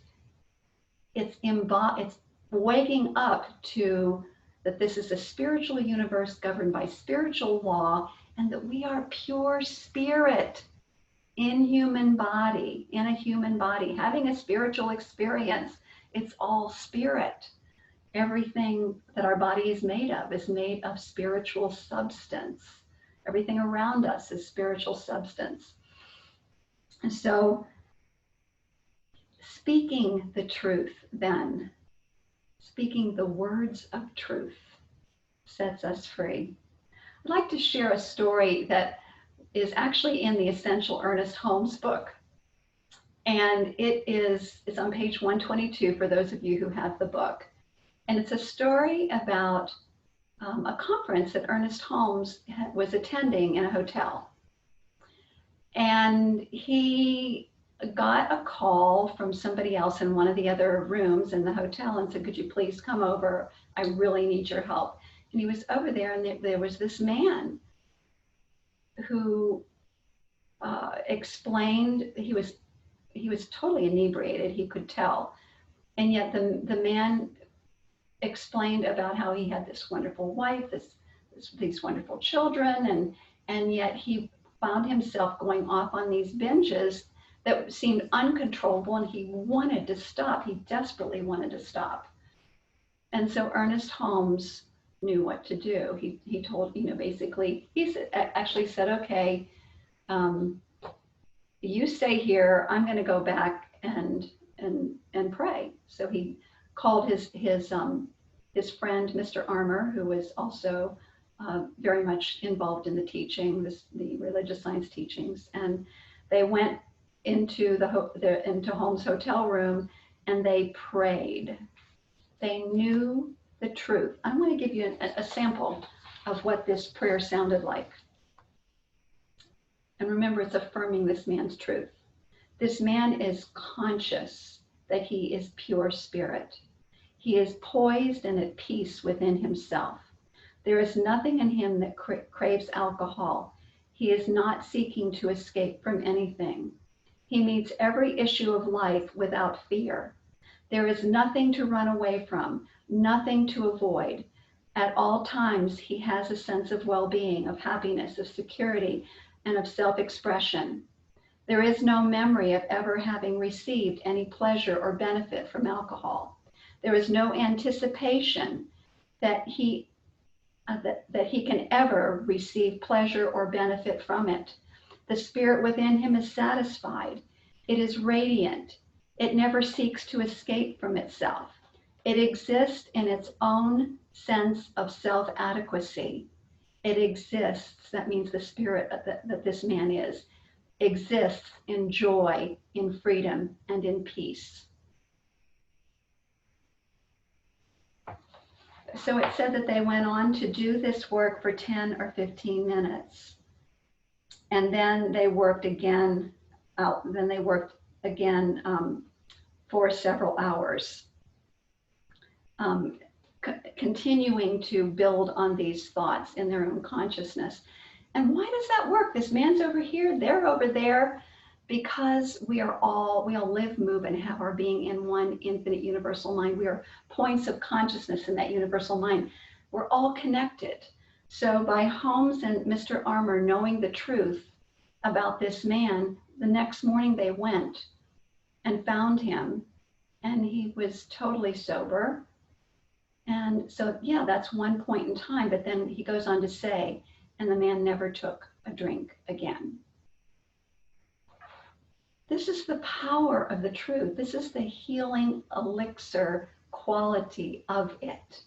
waking up to that this is a spiritual universe governed by spiritual law, and that we are pure spirit in a human body, having a spiritual experience. It's all spirit. Everything that our body is made of spiritual substance. Everything around us is spiritual substance. And so speaking the truth then, speaking the words of truth sets us free. I'd like to share a story that is actually in the Essential Ernest Holmes book. And it's on page 122 for those of you who have the book. And it's a story about a conference that Ernest Holmes was attending in a hotel. And he got a call from somebody else in one of the other rooms in the hotel and said, could you please come over? I really need your help. And he was over there, and there was this man who explained, he was totally inebriated, he could tell, And yet the man explained about how he had this wonderful wife, these wonderful children, and yet he found himself going off on these binges that seemed uncontrollable, and he wanted to stop. He desperately wanted to stop. And so Ernest Holmes knew what to do. He told, basically, actually said, okay, you stay here. I'm going to go back and pray. So he called his friend, Mr. Armour, who was also very much involved in the teaching, the religious science teachings, and they went into into Holmes' hotel room and they prayed. They knew the truth. I'm going to give you a sample of what this prayer sounded like. And remember, it's affirming this man's truth. This man is conscious that he is pure spirit. He is poised and at peace within himself. There is nothing in him that craves alcohol. He is not seeking to escape from anything. He meets every issue of life without fear. There is nothing to run away from, nothing to avoid. At all times, he has a sense of well-being, of happiness, of security, and of self-expression. There is no memory of ever having received any pleasure or benefit from alcohol. There is no anticipation that he can ever receive pleasure or benefit from it. The spirit within him is satisfied. It is radiant. It never seeks to escape from itself. It exists in its own sense of self-adequacy. It exists, that means the spirit that this man is, exists in joy, in freedom, and in peace. So it said that they went on to do this work for 10 or 15 minutes. And then they worked again for several hours, continuing to build on these thoughts in their own consciousness. And why does that work? This man's over here, they're over there, because we all live, move, and have our being in one infinite universal mind. We are points of consciousness in that universal mind. We're all connected. So by Holmes and Mr. Armour knowing the truth about this man, the next morning they went and found him, and he was totally sober. And so, yeah, that's one point in time, but then he goes on to say, and the man never took a drink again. This is the power of the truth. This is the healing elixir quality of it.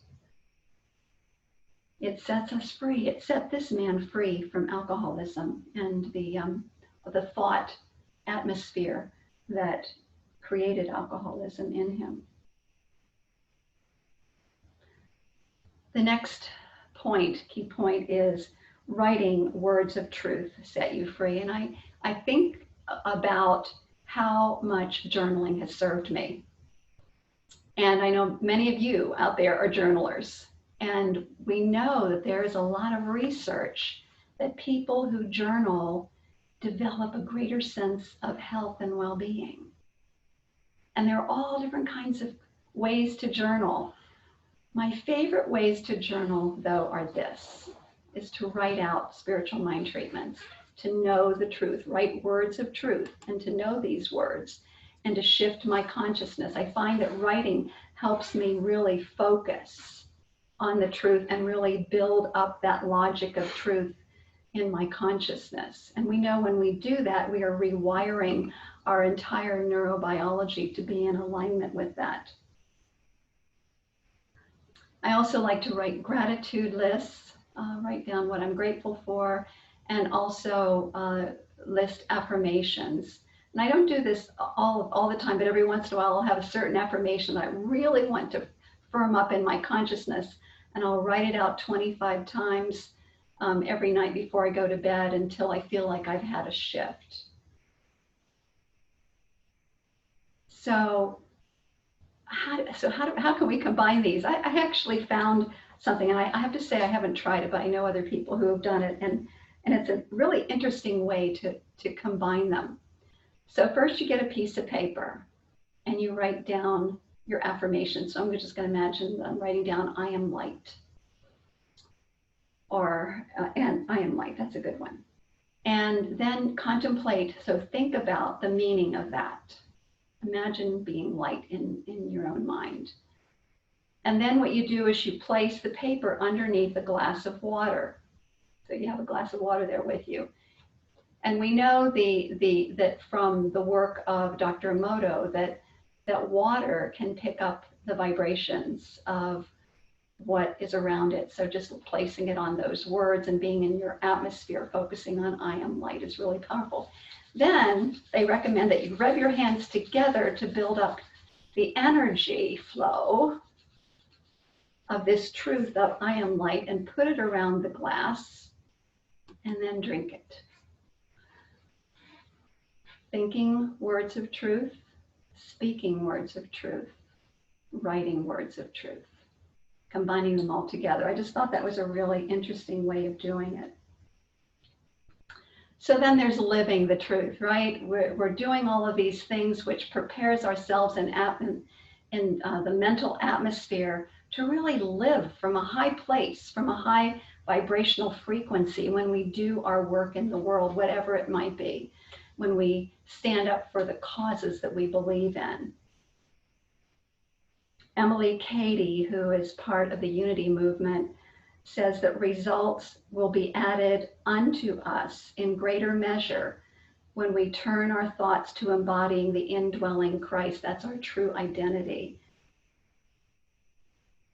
It sets us free. It set this man free from alcoholism and the thought atmosphere that created alcoholism in him. The next key point is writing words of truth set you free. And I think about how much journaling has served me. And I know many of you out there are journalers. And we know that there is a lot of research that people who journal develop a greater sense of health and well-being. And there are all different kinds of ways to journal. My favorite ways to journal, though, is to write out spiritual mind treatments, to know the truth, write words of truth, and to know these words, and to shift my consciousness. I find that writing helps me really focus on the truth and really build up that logic of truth in my consciousness. And we know when we do that, we are rewiring our entire neurobiology to be in alignment with that. I also like to write gratitude lists, write down what I'm grateful for, and also list affirmations. And I don't do this all the time, but every once in a while I'll have a certain affirmation that I really want to firm up in my consciousness, and I'll write it out 25 times every night before I go to bed until I feel like I've had a shift. So how can we combine these? I actually found something, and I have to say I haven't tried it, but I know other people who have done it, and it's a really interesting way to combine them. So first you get a piece of paper and you write down your affirmation. So I'm just going to imagine I'm writing down, I am light. Or, and I am light, that's a good one. And then contemplate, so think about the meaning of that. Imagine being light in your own mind. And then what you do is you place the paper underneath a glass of water. So you have a glass of water there with you. And we know that from the work of Dr. Emoto that water can pick up the vibrations of what is around it. So just placing it on those words and being in your atmosphere, focusing on I am light is really powerful. Then they recommend that you rub your hands together to build up the energy flow of this truth of I am light and put it around the glass and then drink it. Thinking words of truth, speaking words of truth, writing words of truth, combining them all together. I just thought that was a really interesting way of doing it. So then there's living the truth, right? We're doing all of these things which prepares ourselves in the mental atmosphere to really live from a high place, from a high vibrational frequency when we do our work in the world, whatever it might be, when we stand up for the causes that we believe in. Emily Cady, who is part of the Unity movement, says that results will be added unto us in greater measure when we turn our thoughts to embodying the indwelling Christ. That's our true identity.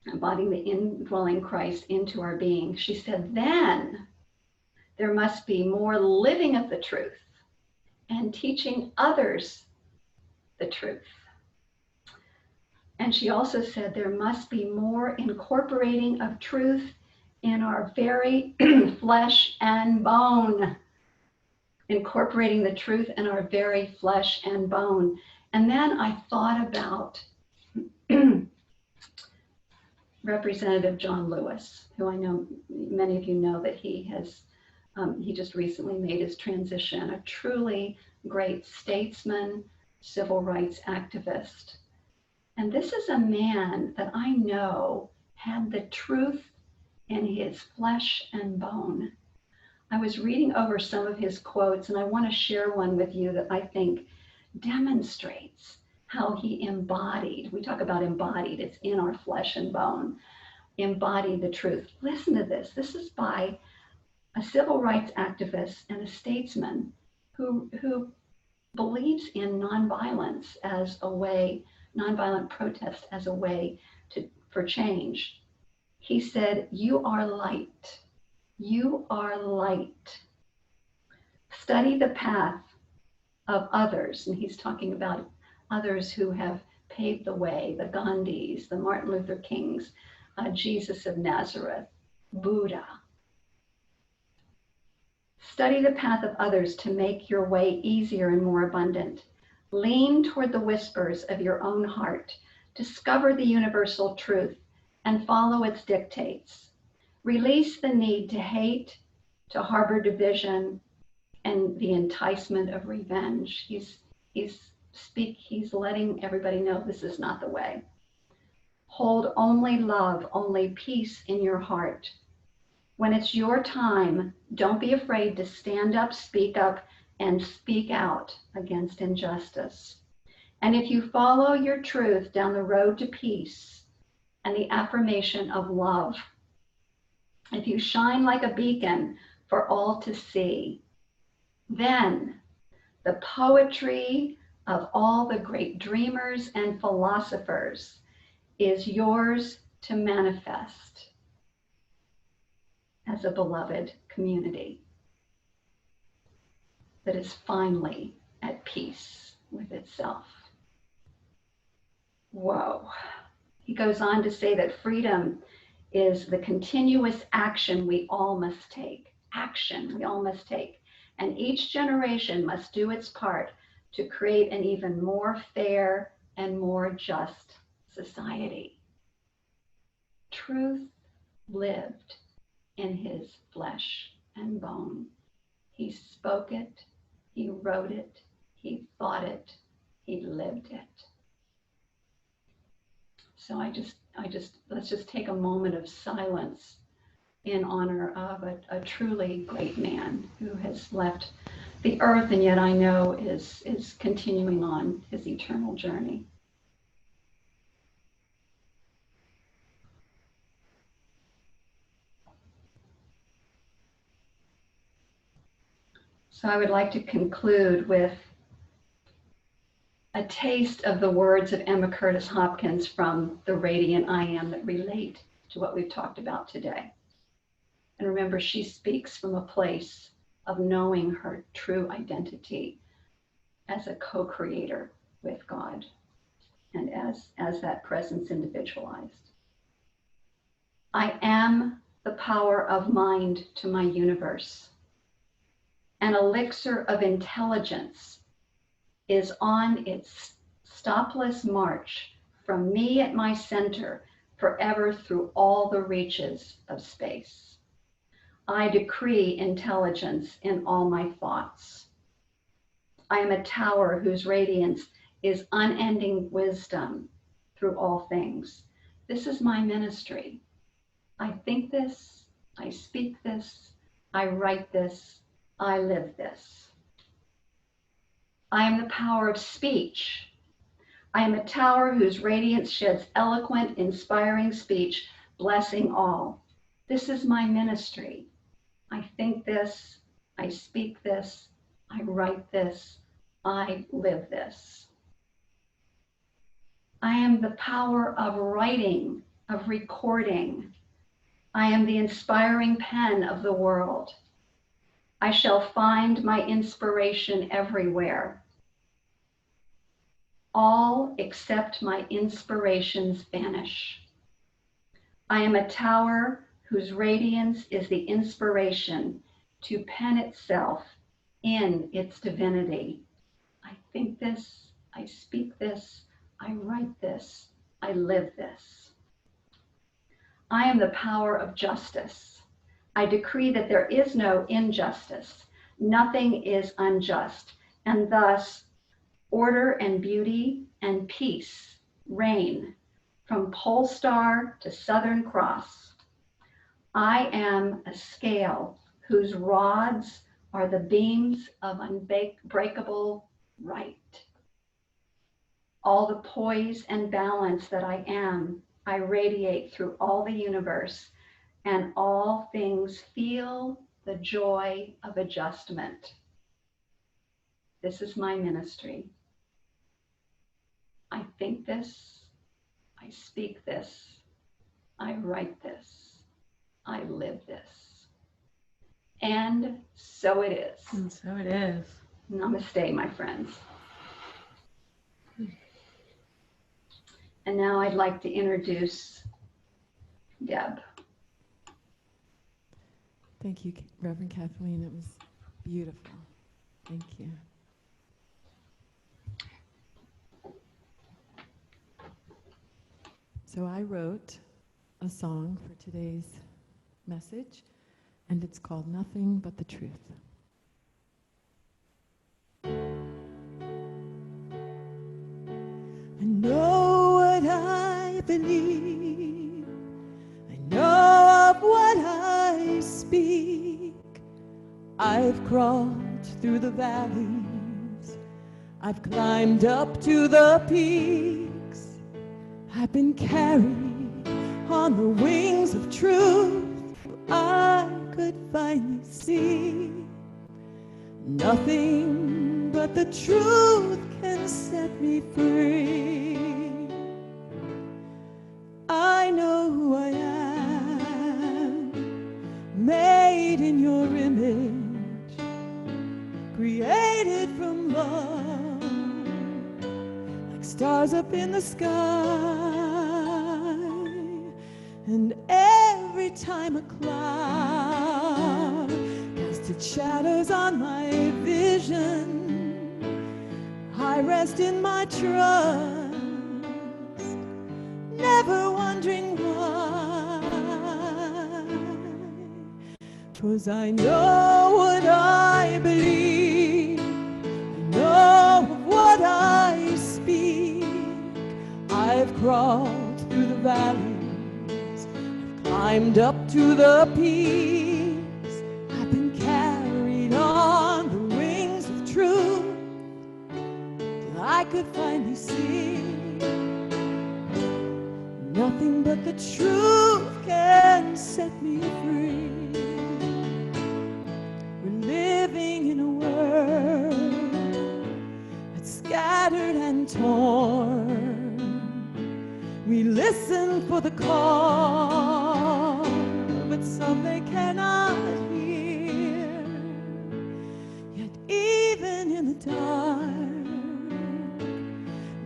Embodying the indwelling Christ into our being. She said, then there must be more living of the truth and teaching others the truth. And she also said there must be more incorporating of truth in our very flesh and bone. Incorporating the truth in our very flesh and bone. And then I thought about Representative John Lewis, who I know many of you know that he just recently made his transition, a truly great statesman, civil rights activist. And this is a man that I know had the truth in his flesh and bone. I was reading over some of his quotes, and I want to share one with you that I think demonstrates how he embodied. We talk about embodied, it's in our flesh and bone. Embodied the truth. Listen to this. This is by a civil rights activist and a statesman who believes in nonviolence as a way, nonviolent protest as a way for change. He said, "You are light. You are light. Study the path of others," and he's talking about others who have paved the way, the Gandhis, the Martin Luther Kings, Jesus of Nazareth, Buddha. Study the path of others to make your way easier and more abundant. Lean toward the whispers of your own heart. Discover the universal truth and follow its dictates. Release the need to hate, to harbor division, and the enticement of revenge. He's letting everybody know this is not the way. Hold only love, only peace in your heart. When it's your time, don't be afraid to stand up, and speak out against injustice. And if you follow your truth down the road to peace and the affirmation of love, if you shine like a beacon for all to see, then the poetry of all the great dreamers and philosophers is yours to manifest as a beloved community that is finally at peace with itself. Whoa. He goes on to say that freedom is the continuous action we all must take. Action we all must take. And each generation must do its part to create an even more fair and more just society. Truth lived in his flesh and bone. He spoke it, he wrote it, he thought it, he lived it. So let's just take a moment of silence in honor of a truly great man who has left the earth and yet I know is continuing on his eternal journey. So I would like to conclude with a taste of the words of Emma Curtis Hopkins from The Radiant I Am that relate to what we've talked about today. And remember, she speaks from a place of knowing her true identity as a co-creator with God and as that presence individualized. I am the power of mind to my universe. An elixir of intelligence is on its stopless march from me at my center forever through all the reaches of space. I decree intelligence in all my thoughts. I am a tower whose radiance is unending wisdom through all things. This is my ministry. I think this, I speak this, I write this, I live this. I am the power of speech. I am a tower whose radiance sheds eloquent, inspiring speech, blessing all. This is my ministry. I think this, I speak this, I write this, I live this. I am the power of writing, of recording. I am the inspiring pen of the world. I shall find my inspiration everywhere. All except my inspirations vanish. I am a tower whose radiance is the inspiration to pen itself in its divinity. I think this, I speak this, I write this, I live this. I am the power of justice. I decree that there is no injustice. Nothing is unjust, and thus order and beauty and peace reign from Pole Star to Southern Cross. I am a scale whose rods are the beams of unbreakable right. All the poise and balance that I am, I radiate through all the universe, and all things feel the joy of adjustment. This is my ministry. I think this, I speak this, I write this, I live this. And so it is. And so it is. Namaste, my friends. And now I'd like to introduce Deb. Thank you, Reverend Kathleen. It was beautiful. Thank you. So I wrote a song for today's message, and it's called Nothing But the Truth. I know what I believe. I know of what I speak. I've crawled through the valleys. I've climbed up to the peaks. I've been carried on the wings of truth. I could finally see nothing but the truth can set me free. I know who I am, made in your image, created from love, like stars up in the sky. And every time a cloud casted shadows on my vision, I rest in my trust, never wondering why. 'Cause I know what I believe, I know what I speak. I've crawled through the valleys, I've climbed up to the peaks. I've been carried on the wings of truth till I could finally see nothing but the truth can set me free. We're living in a world that's scattered and torn. We listen for the call, but some they cannot hear. Yet even in the dark,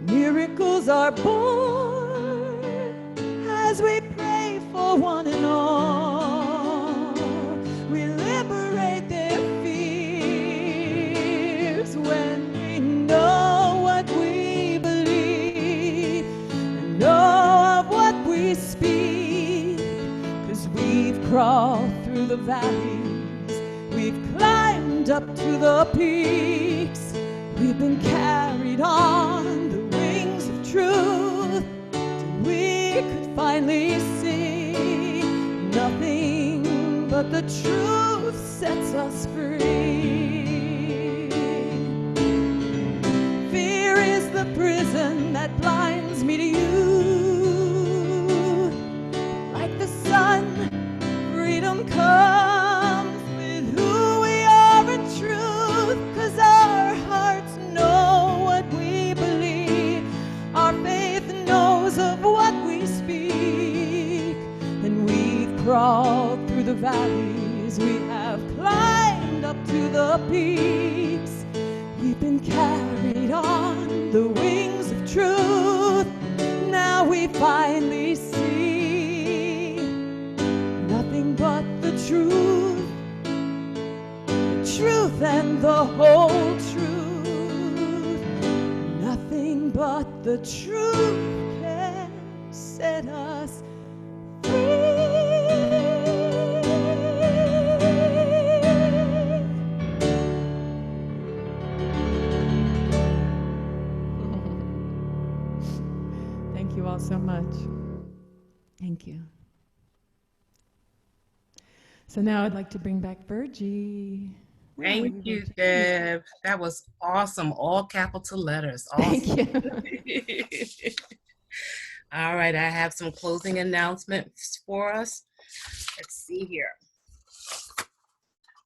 miracles are born as we pray for one and all. We liberate their fears when we know what we believe and know of what we speak. 'Cause we've crawled through the valleys, we've climbed up to the peaks, we've been carried on the wings of truth till we could finally see nothing but the truth sets us free. Fear is the prison that blinds me to you. Like the sun, freedom comes with who we are in truth. 'Cause our hearts know what we believe, our faith knows of what we speak. And we've crawled through the valleys, we have climbed up to the peaks, we've been carried on the wings of truth. Now we finally see nothing but the truth and the whole truth. Nothing but the truth can set us Thank you all so much. Thank you. So now I'd like to bring back Virgie. Where are Thank you, Virgie? Deb. That was awesome. All capital letters. Awesome. Thank you. All right, I have some closing announcements for us. Let's see here.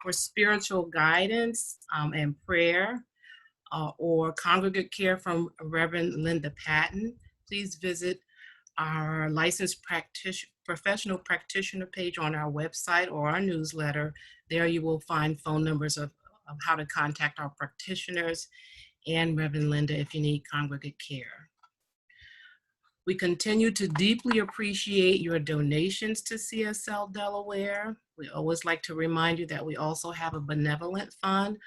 For spiritual guidance and prayer or congregate care from Reverend Linda Patton, please visit our licensed professional practitioner page on our website or our newsletter. There you will find phone numbers of how to contact our practitioners and Reverend Linda if you need congregate care. We continue to deeply appreciate your donations to CSL Delaware. We always like to remind you that we also have a benevolent fund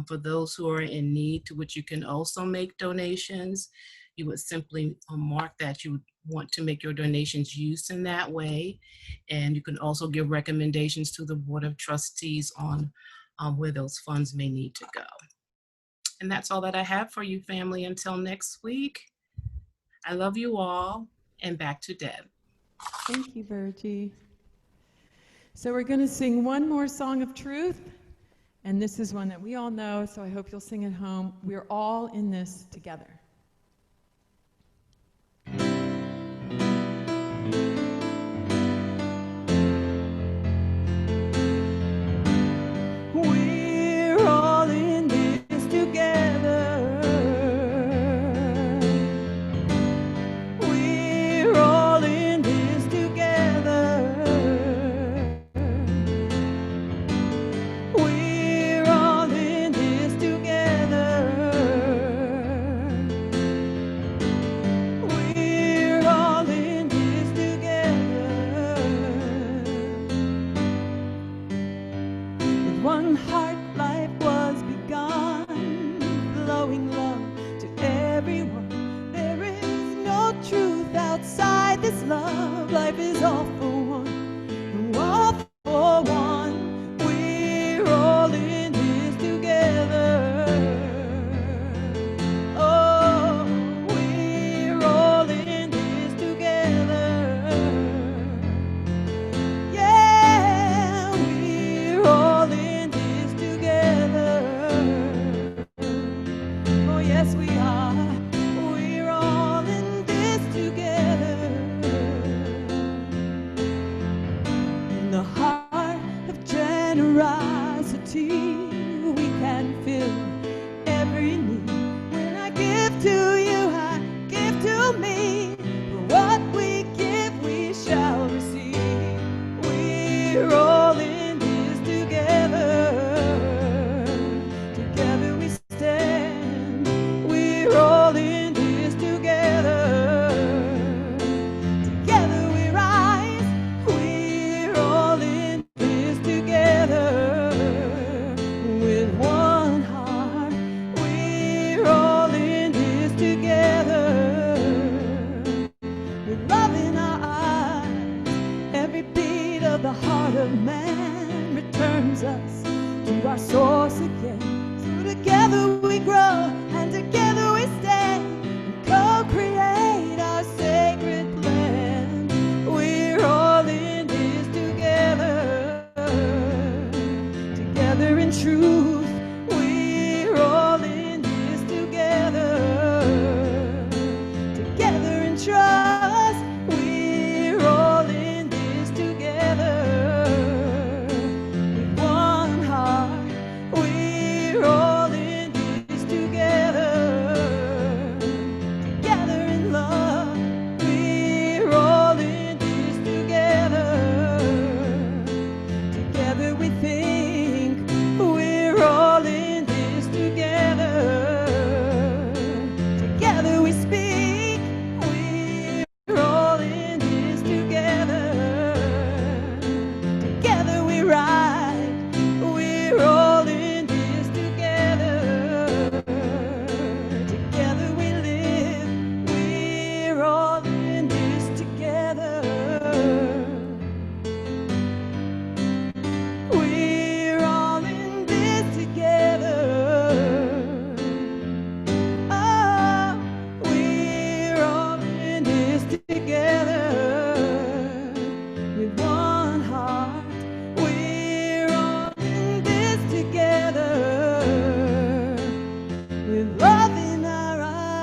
for those who are in need, to which you can also make donations. You would simply mark that you want to make your donations used in that way. And you can also give recommendations to the Board of Trustees on where those funds may need to go. And that's all that I have for you, family. Until next week, I love you all, and back to Deb. Thank you, Virgie. So we're going to sing one more song of truth, and this is one that we all know, so I hope you'll sing at home. We're all in this together. We're all in this together. We're all in this together. We're all in this together. We're all in this together. With one heart, life was begun, flowing love to everyone. There is no truth outside this love. Life is all for one, all for one. We're all in this together. Oh, we're all in this together. the heart of man returns us to our source again. So together we grow and together we stand and co-create our sacred plan. We're all in this together, together in truth. We're all in this together, together in trust. We're all in this together, with one heart. We're all in this together, together in love. We're all in this together, together we think. We're all in this together, together we speak. We're all in this together, together we ride. We're all in this together, together we live. We're all in this together. We're all in this together. Oh, we're all in this together, with one heart. We're all in this together, with love in our eyes.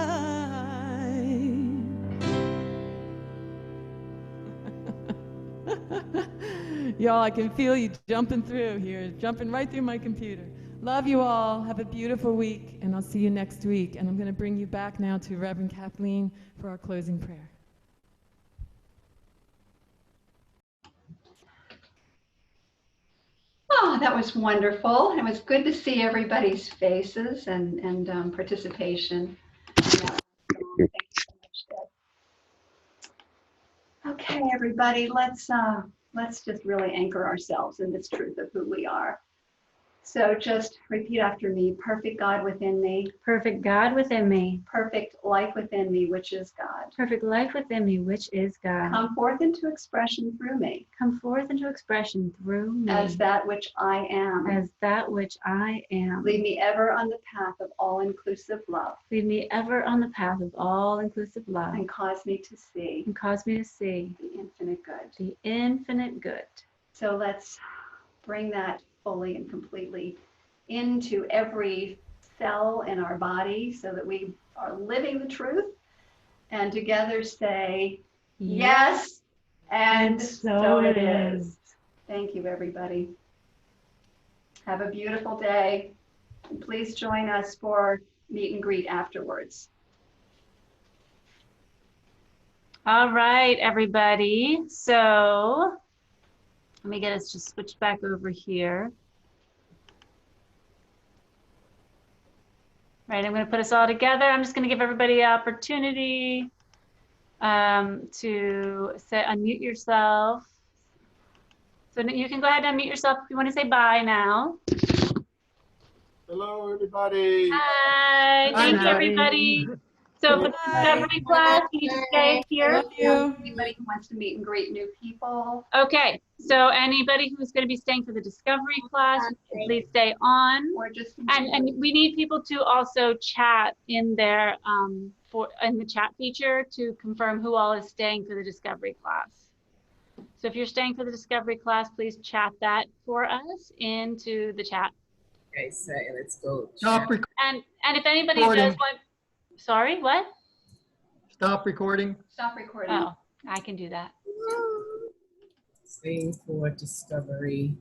Y'all, I can feel you jumping through here, jumping right through my computer. Love you all. Have a beautiful week, and I'll see you next week. And I'm going to bring you back now to Reverend Kathleen for our closing prayer. Oh, that was wonderful. It was good to see everybody's faces and participation. Thank you so much, Deb. Okay, everybody, let's just really anchor ourselves in this truth of who we are. So just repeat after me. Perfect God within me. Perfect God within me. Perfect life within me, which is God. Perfect life within me, which is God. Come forth into expression through me. Come forth into expression through me. As that which I am. As that which I am. Lead me ever on the path of all-inclusive love. Lead me ever on the path of all-inclusive love. And cause me to see. And cause me to see. The infinite good. The infinite good. So let's bring that fully and completely into every cell in our body so that we are living the truth, and together say, yes, and so it is. Thank you, everybody. Have a beautiful day. And please join us for meet and greet afterwards. All right, everybody. So let me get us just switch back over here. Right, I'm going to put us all together. I'm just going to give everybody an opportunity to unmute yourself. So you can go ahead and unmute yourself if you want to say bye now. Hello, everybody. Hi, thank you, everybody. So for the discovery class, can you just stay here? Love you. Anybody who wants to meet and greet new people. Okay, so anybody who's going to be staying for the discovery class, please stay on. Or just And we need people to also chat in their in the chat feature to confirm who all is staying for the discovery class. So if you're staying for the discovery class, please chat that for us into the chat. Okay, so let's go. Stop And if anybody recording. does want, sorry, what? Stop recording. Stop recording. Oh, I can do that. Staying for discovery.